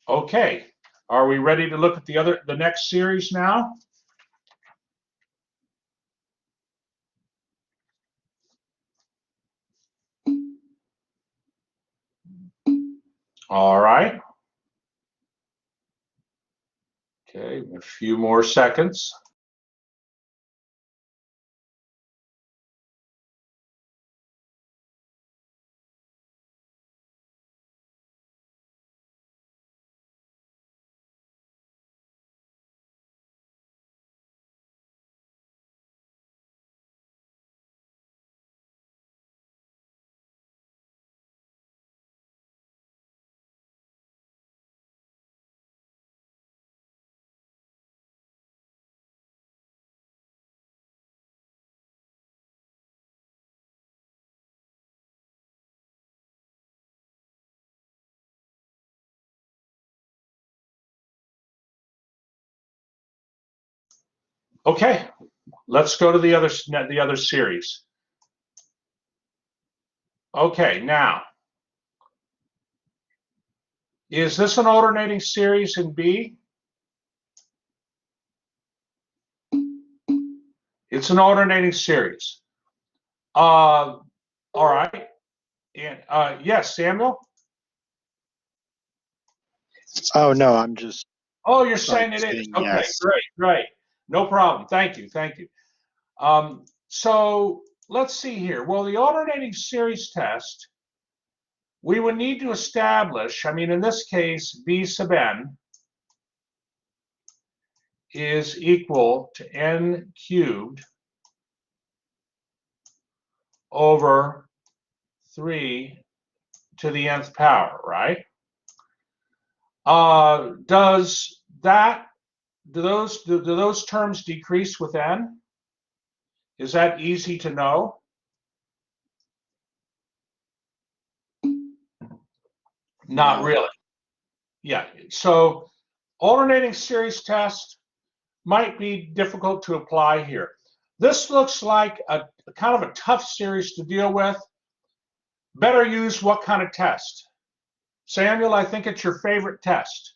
Okay, are we ready to look at the next series now? All right. Okay, a few more seconds. Okay, let's go to the other series. Okay, now, is this an alternating series in B? It's an alternating series. All right. And yes, Samuel? Oh, no, I'm just Oh, you're saying it is. saying Okay, yes. great, great. No problem. Thank you. Thank you. So let's see here. Well, the alternating series test, we would need to establish, I mean, in this case, B sub n is equal to n cubed over 3 to the nth power, right? Do those terms decrease with n? Is that easy to know? Not really. Yeah, so alternating series test might be difficult to apply here. This looks like a kind of a tough series to deal with. Better use what kind of test? Samuel, I think it's your favorite test.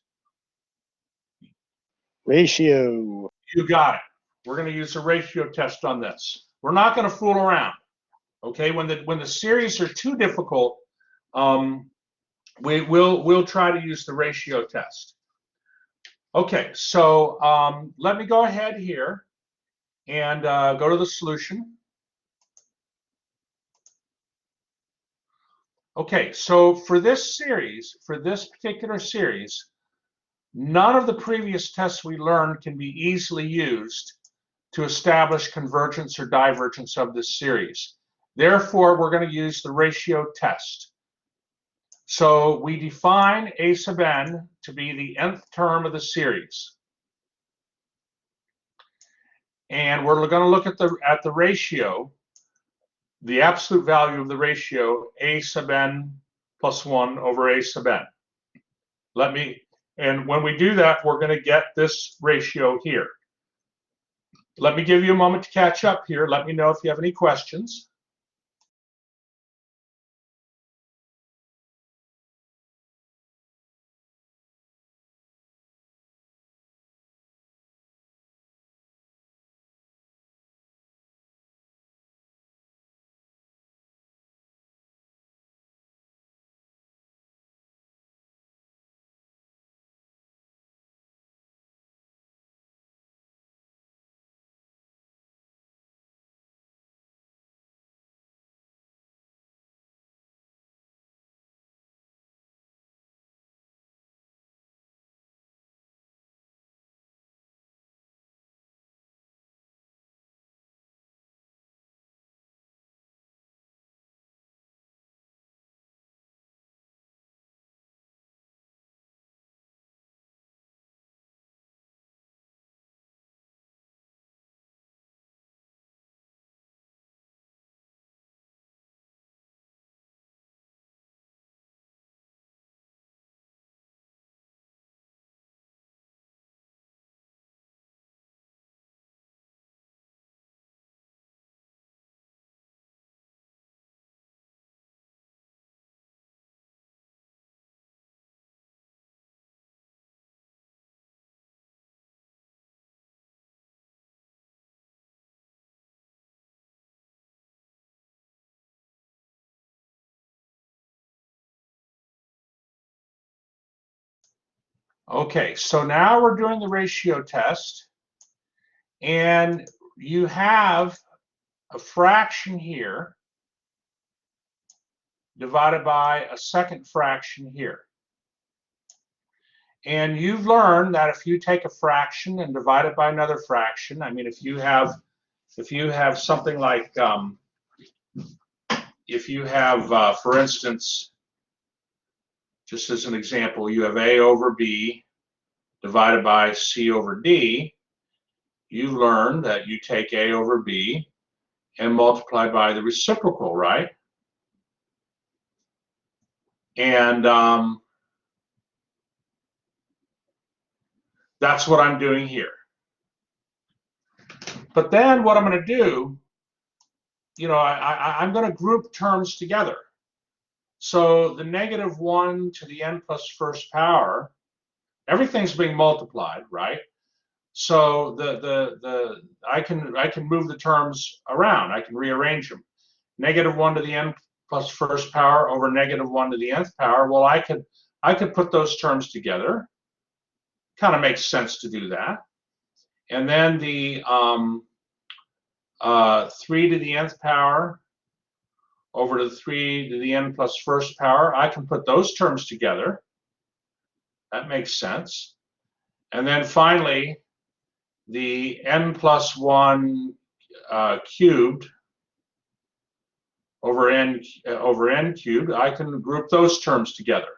Ratio. You got it. We're going to use a ratio test on this. We're not going to fool around. Okay, when the series are too difficult, we'll try to use the ratio test. Okay, so let me go ahead here and go to the solution. Okay, so for this series, for this particular series, none of the previous tests we learned can be easily used to establish convergence or divergence of this series. Therefore, we're going to use the ratio test. So we define a sub n to be the nth term of the series. And we're going to look at the ratio, the absolute value of the ratio a sub n plus 1 over a sub n. And when we do that, we're going to get this ratio here. Let me give you a moment to catch up here. Let me know if you have any questions. Okay, so now we're doing the ratio test, and you have a fraction here divided by a second fraction here. And you've learned that if you take a fraction and divide it by another fraction, I mean, if you have something like, for instance, just as an example, you have A over B divided by C over D, you've learned that you take A over B and multiply by the reciprocal, right? And that's what I'm doing here. But then what I'm going to do, I'm going to group terms together. So the negative 1 to the n plus first power, everything's being multiplied, right? So I can move the terms around. I can rearrange them. Negative 1 to the n plus first power over negative 1 to the nth power. Well, I could put those terms together. Kind of makes sense to do that. and then the 3 to the nth power over to 3 to the n plus first power. I can put those terms together. That makes sense. And then finally, the n plus 1 cubed over n cubed, I can group those terms together.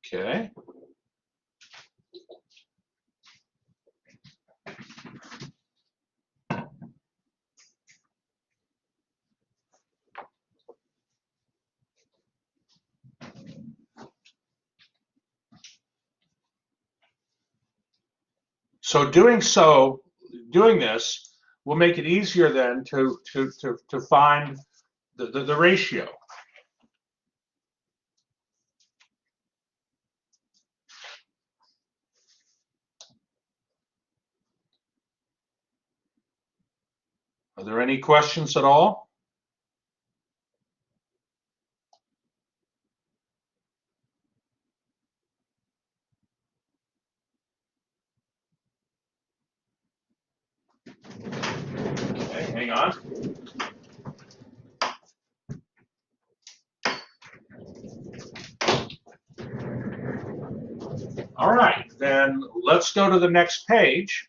Okay. So doing this will make it easier then to find the ratio. Are there any questions at all? Okay, hang on. All right, then let's go to the next page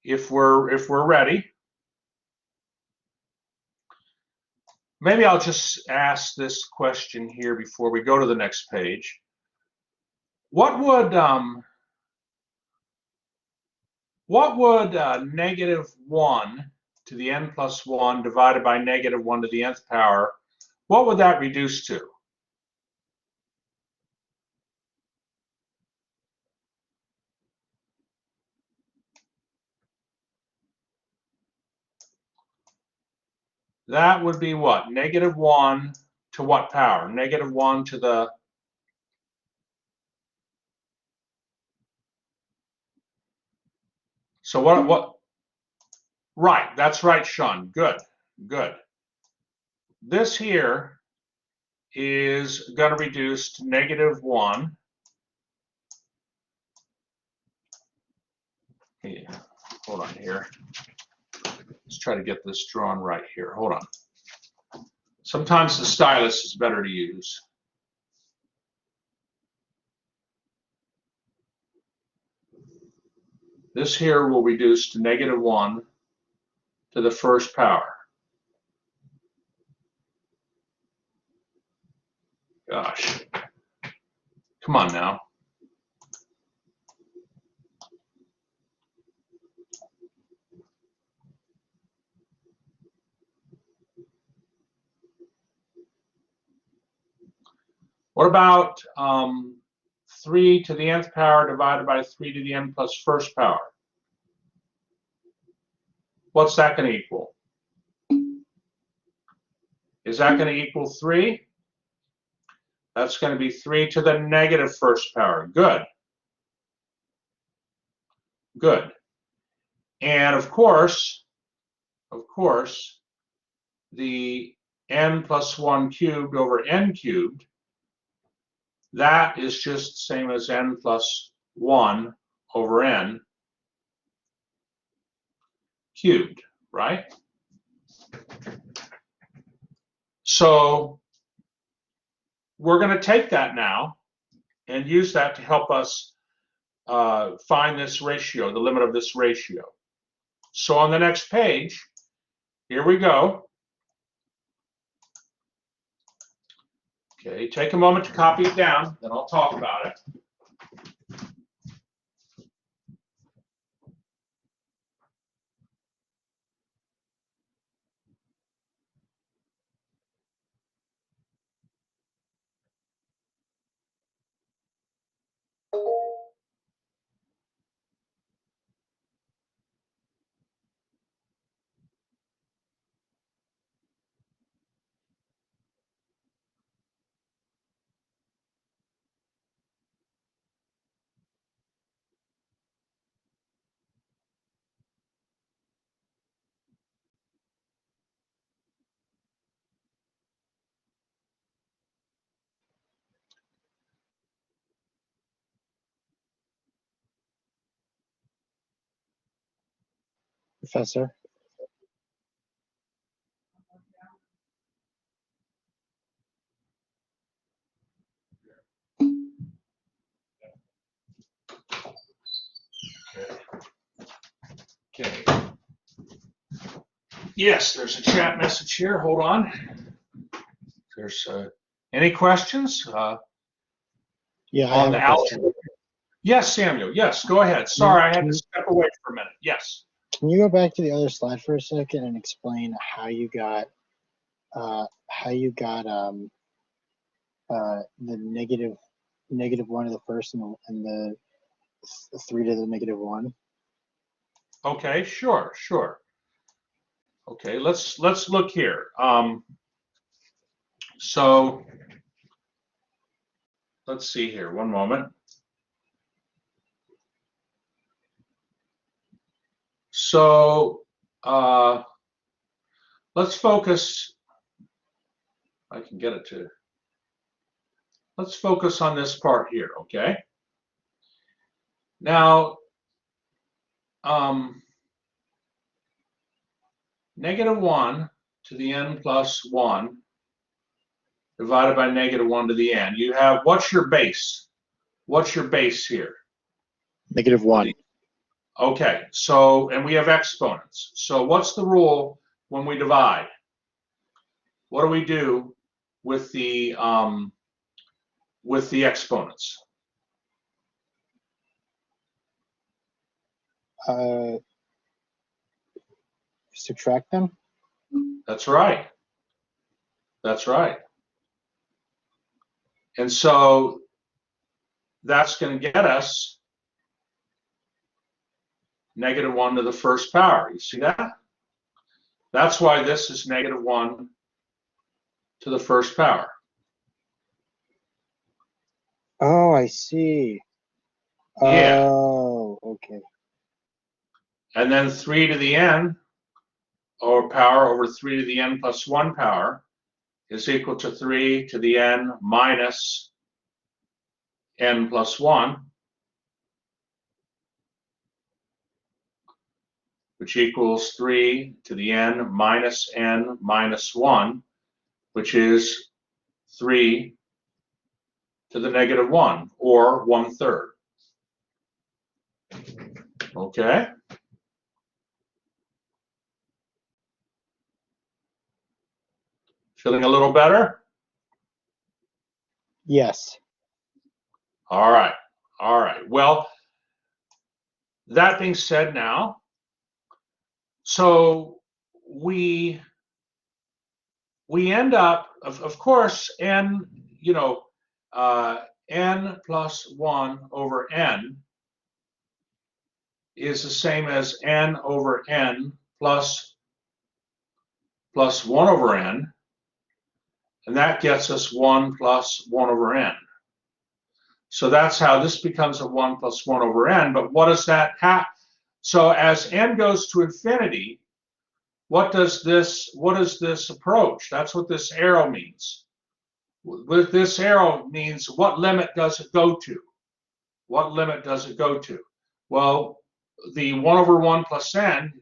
if we're ready. Maybe I'll just ask this question here before we go to the next page. What would -1 to the n plus 1 divided by -1 to the nth power, what would that reduce to? That would be what? -1 to what power? -1 to the... So what? Right, that's right, Sean. Good, good. This here is going to reduce to -1. Yeah, hold on here. Let's try to get this drawn right here. Hold on. Sometimes the stylus is better to use. This here will reduce to -1 to the first power. Gosh. Come on now. What about 3 to the nth power divided by 3 to the n plus first power? What's that going to equal? Is that going to equal 3? That's going to be 3 to the negative first power. Good. Good. And of course, the n plus 1 cubed over n cubed, that is just the same as n plus 1 over n cubed, right? So we're going to take that now and use that to help us find this ratio, the limit of this ratio. So on the next page, here we go. Okay, take a moment to copy it down, then I'll talk about it. Professor. Okay. Yes, there's a chat message here. Hold on. There's any questions Yeah, I on have the a algebra? question. Yes, Samuel. Yes, go ahead. Sorry, I had to step away for a minute. Yes. Can you go back to the other slide for a second and explain how you got the -1 to the first and the 3 to the -1? Okay, sure. Okay, let's look here. So let's see here. One moment. So let's focus. I can get it to. Let's focus on this part here. Okay. Now, -1 to the n plus 1 divided by -1 to the n. You have, what's your base? What's your base here? -1. Okay, so, and we have exponents. So what's the rule when we divide? What do we do with the exponents? Subtract them? That's right. That's right. And so that's going to get us -1 to the first power. You see that? That's why this is -1 to the first power. Oh, I see. Yeah. Oh, okay. And then 3 to the n, or power over 3 to the n plus 1 power, is equal to 3 to the n minus n plus 1, which equals 3 to the n minus n minus 1, which is 3 to the -1, or 1/3. Okay? Feeling a little better? Yes. All right. All right. Well, that being said now, so we end up, of course, n, n plus 1 over n is the same as n over n plus 1 over n, and that gets us 1 plus 1 over n. So that's how this becomes a 1 plus 1 over n, but what does that have? So as n goes to infinity, what does this approach? That's what this arrow means. With this arrow means, what limit does it go to? What limit does it go to? Well, the 1 over 1 plus n,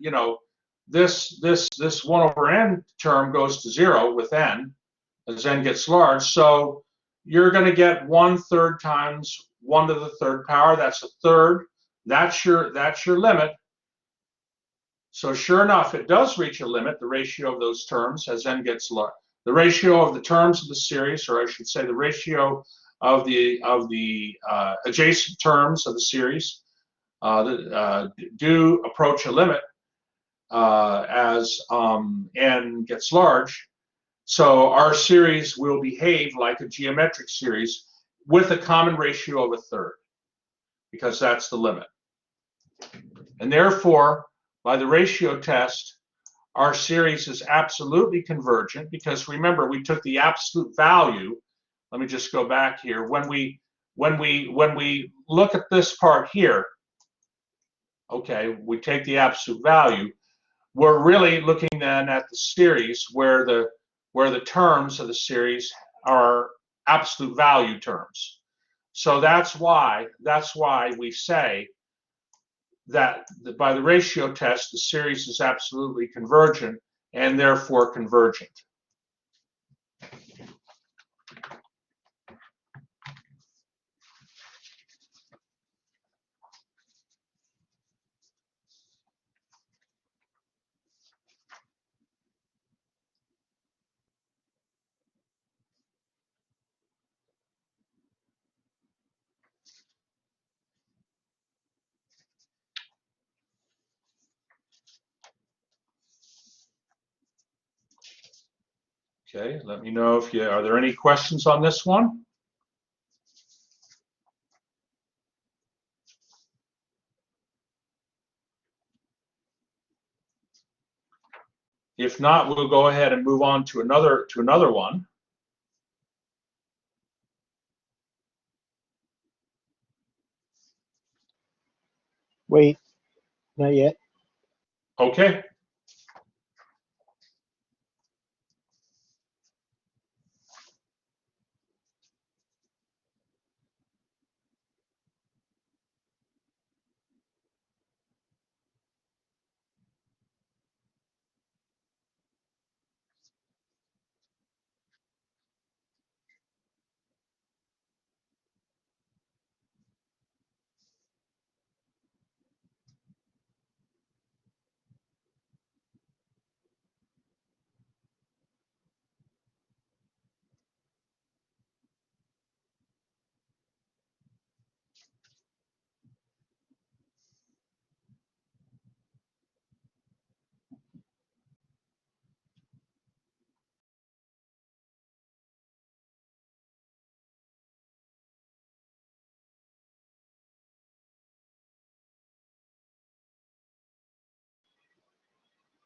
this 1 over n term goes to 0 with n as n gets large. So you're going to get 1/3 times 1 to the 3rd power. That's a third. That's your limit. So sure enough, it does reach a limit, the ratio of those terms as n gets large. The ratio of the terms of the series, or I should say the ratio of the adjacent terms of the series do approach a limit as n gets large. So our series will behave like a geometric series with a common ratio of a third, because that's the limit. And therefore, by the ratio test, our series is absolutely convergent, because remember, we took the absolute value. Let me just go back here. When we look at this part here, okay, we take the absolute value. We're really looking then at the series where the terms of the series are absolute value terms. So that's why we say that by the ratio test, the series is absolutely convergent and therefore convergent. Okay, let me know if are there any questions on this one? If not, we'll go ahead and move on to another one. Wait, not yet. Okay.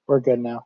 We're good now.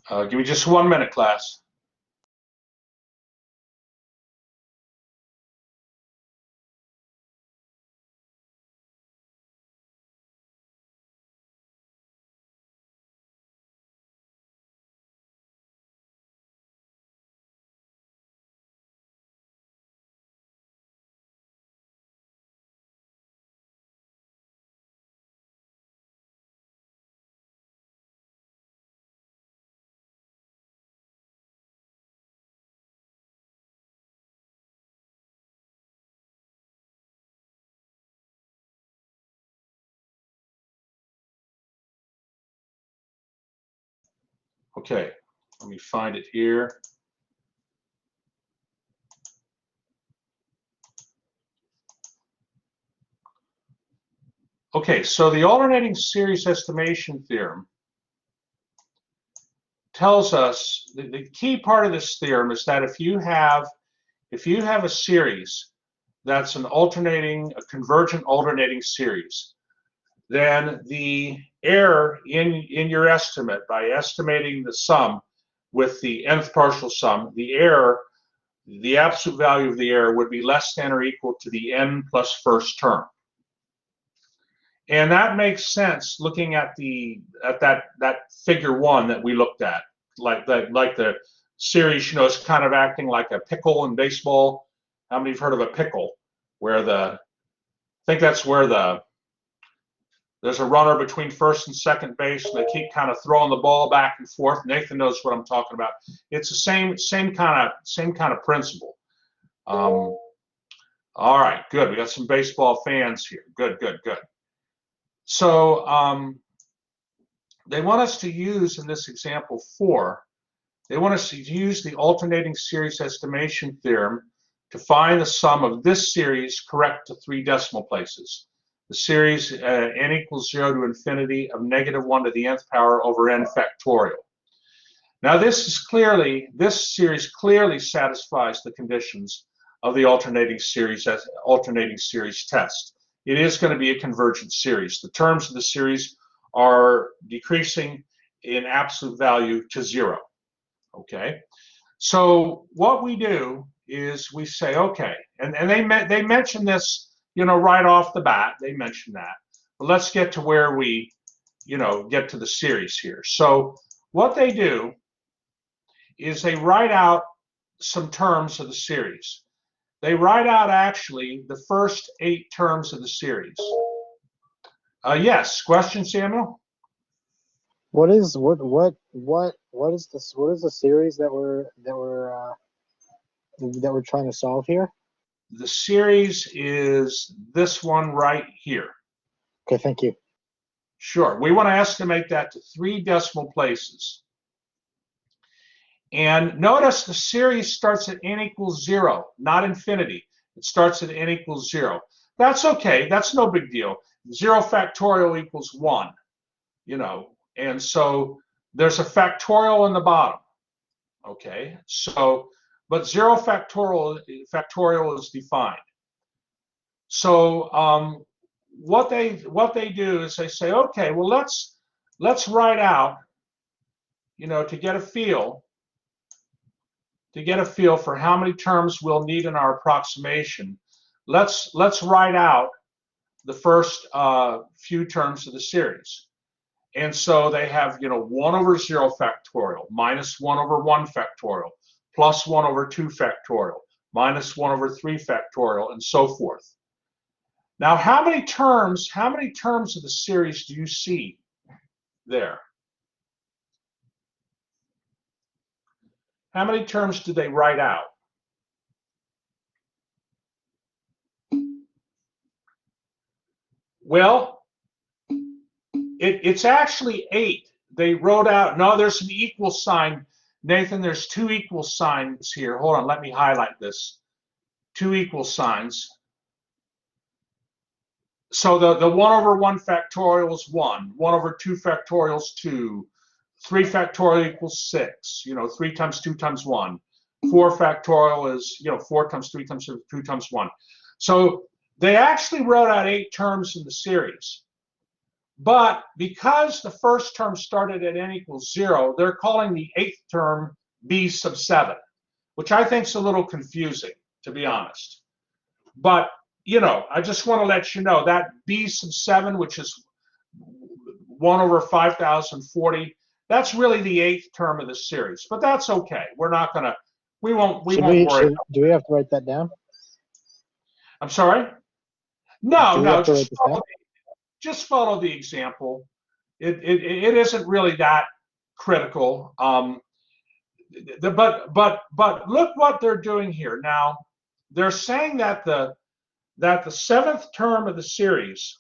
Give me just 1 minute, class. Okay, let me find it here. Okay, so the alternating series estimation theorem tells us the key part of this theorem is that if you have a series that's a convergent alternating series, then the error in your estimate, by estimating the sum with the nth partial sum, the absolute value of the error would be less than or equal to the n plus first term. And that makes sense looking at that figure 1 that we looked at, like the series, is kind of acting like a pickle in baseball. How many have heard of a pickle? I think that's where the There's a runner between first and second base, and they keep kind of throwing the ball back and forth. Nathan knows what I'm talking about. It's the same kind of principle. All right, good. We got some baseball fans here. Good. So they want us to use, in this example 4, they want us to use the alternating series estimation theorem to find the sum of this series correct to 3 decimal places. The series n equals 0 to infinity of -1 to the nth power over n factorial. Now this series clearly satisfies the conditions of the alternating series test. It is going to be a convergent series. The terms of the series are decreasing in absolute value to 0. Okay, so what we do is we say, okay, and they mention this, right off the bat. They mention that. But let's get to where we, get to the series here. So what they do is they write out some terms of the series. They write out actually the first 8 terms of the series. Yes, question, Samuel? What is this? What is the series that we're trying to solve here? The series is this one right here. Okay, thank you. Sure. We want to estimate that to 3 decimal places. And notice the series starts at n equals 0, not infinity. It starts at n equals 0. That's okay. That's no big deal. 0 factorial equals 1, and so there's a factorial in the bottom. Okay, so, but 0 factorial is defined. So what they do is they say, okay, well let's write out, to get a feel for how many terms we'll need in our approximation. Let's write out the first few terms of the series. And so they have, 1 over 0 factorial, minus 1 over 1 factorial, plus 1 over 2 factorial, minus 1 over 3 factorial, and so forth. Now, how many terms of the series do you see there? How many terms do they write out? Well, it's actually 8. They wrote out, no, there's an equal sign. Nathan, there's 2 equal signs here. Hold on, let me highlight this. 2 equal signs. So the 1 over 1 factorial is 1. 1 over 2 factorial is 2. 3 factorial equals 6. 3 times 2 times 1. 4 factorial is, 4 times 3 times 2 times 1. So they actually wrote out 8 terms in the series. But because the first term started at n equals 0, they're calling the 8th term b sub 7, which I think is a little confusing, to be honest. But, I just want to let you know that b sub 7, which is 1 over 5,040, that's really the 8th term of the series. But that's okay. We're not going to, we won't worry. Do we have to write that down? I'm sorry? No, just follow the example. It isn't really that critical. But look what they're doing here. Now, they're saying that the 7th term of the series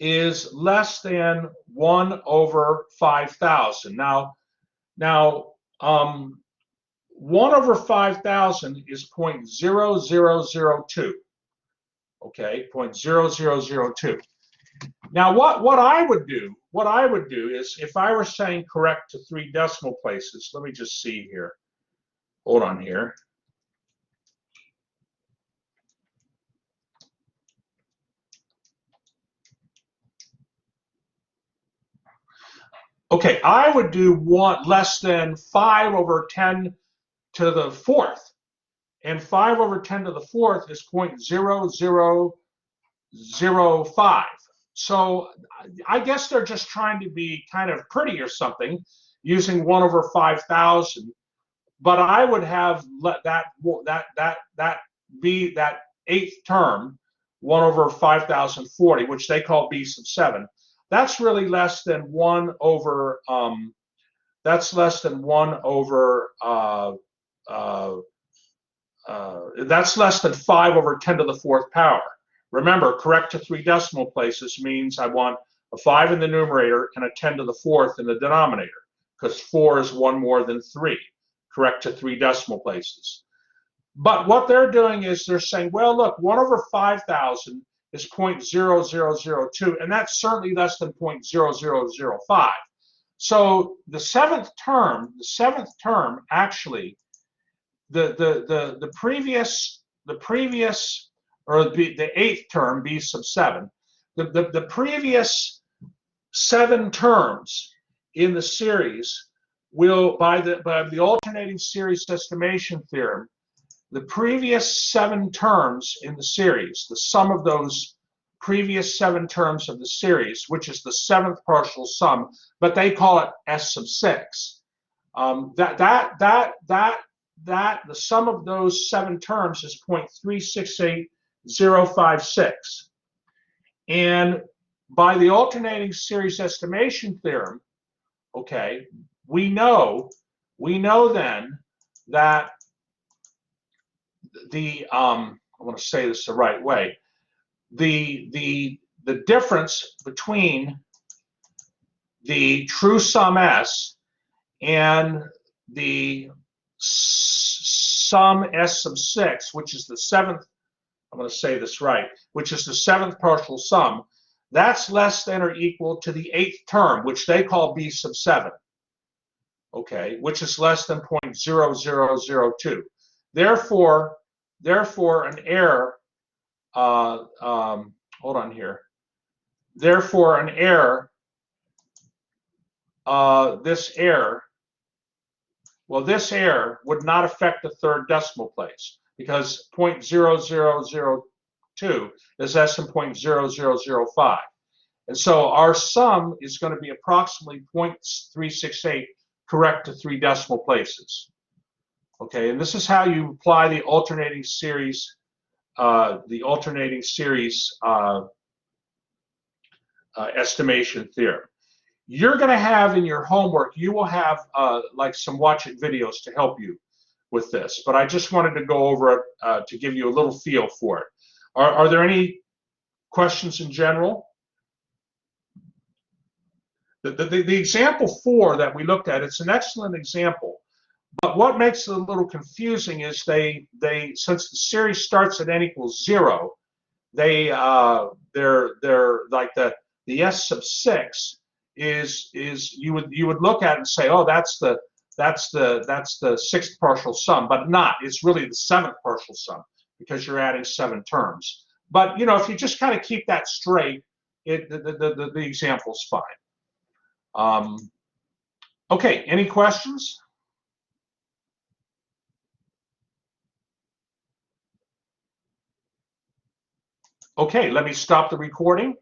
is less than 1 over 5,000. Now, 1 over 5,000 is 0.0002. Okay, 0.0002. Now, what I would do is, if I were saying correct to 3 decimal places, let me just see here. Hold on here. Okay, I would do less than 5 over 10 to the 4th. And 5 over 10 to the 4th is 0.0005. So I guess they're just trying to be kind of pretty or something, using 1 over 5,000. But I would have let that 8th term 1 over 5,040, which they call b sub 7. That's really less than 1 over, that's less than 1 over, that's less than 5 over 10 to the 4th power. Remember, correct to 3 decimal places means I want a 5 in the numerator and a 10 to the 4th in the denominator, because 4 is 1 more than 3, correct to 3 decimal places. But what they're doing is they're saying, well, look, 1 over 5,000 is 0.0002, and that's certainly less than 0.0005. So the seventh term actually, the previous, or the 8th term, b sub 7, the previous 7 terms in the series will, by the alternating series estimation theorem, the previous 7 terms in the series, the sum of those previous 7 terms of the series, which is the 7th partial sum, but they call it S sub 6. The sum of those 7 terms is 0.368056. And by the alternating series estimation theorem, okay, we know then that the I want to say this the right way. The difference between the true sum S and the sum S sub 6, which is the 7th, I'm going to say this right, which is the 7th partial sum, that's less than or equal to the 8th term, which they call b sub 7, okay, which is less than 0.0002. Therefore, an error, hold on here. Therefore, an error, this error would not affect the 3rd decimal place, because 0.0002 is less than 0.0005. And so our sum is going to be approximately 0.368, correct to 3 decimal places. Okay, and this is how you apply the alternating series estimation theorem. You're going to have in your homework, you will have like some watch it videos to help you with this, but I just wanted to go over it to give you a little feel for it. Are there any questions in general? The example 4 that we looked at, it's an excellent example, but what makes it a little confusing is since the series starts at n equals 0, they're like the S sub 6 is you would look at it and say, oh, that's the 6th partial sum, but not. It's really the 7th partial sum because you're adding 7 terms. But you know, if you just kind of keep that straight, the example's fine. Okay, any questions? Okay, let me stop the recording.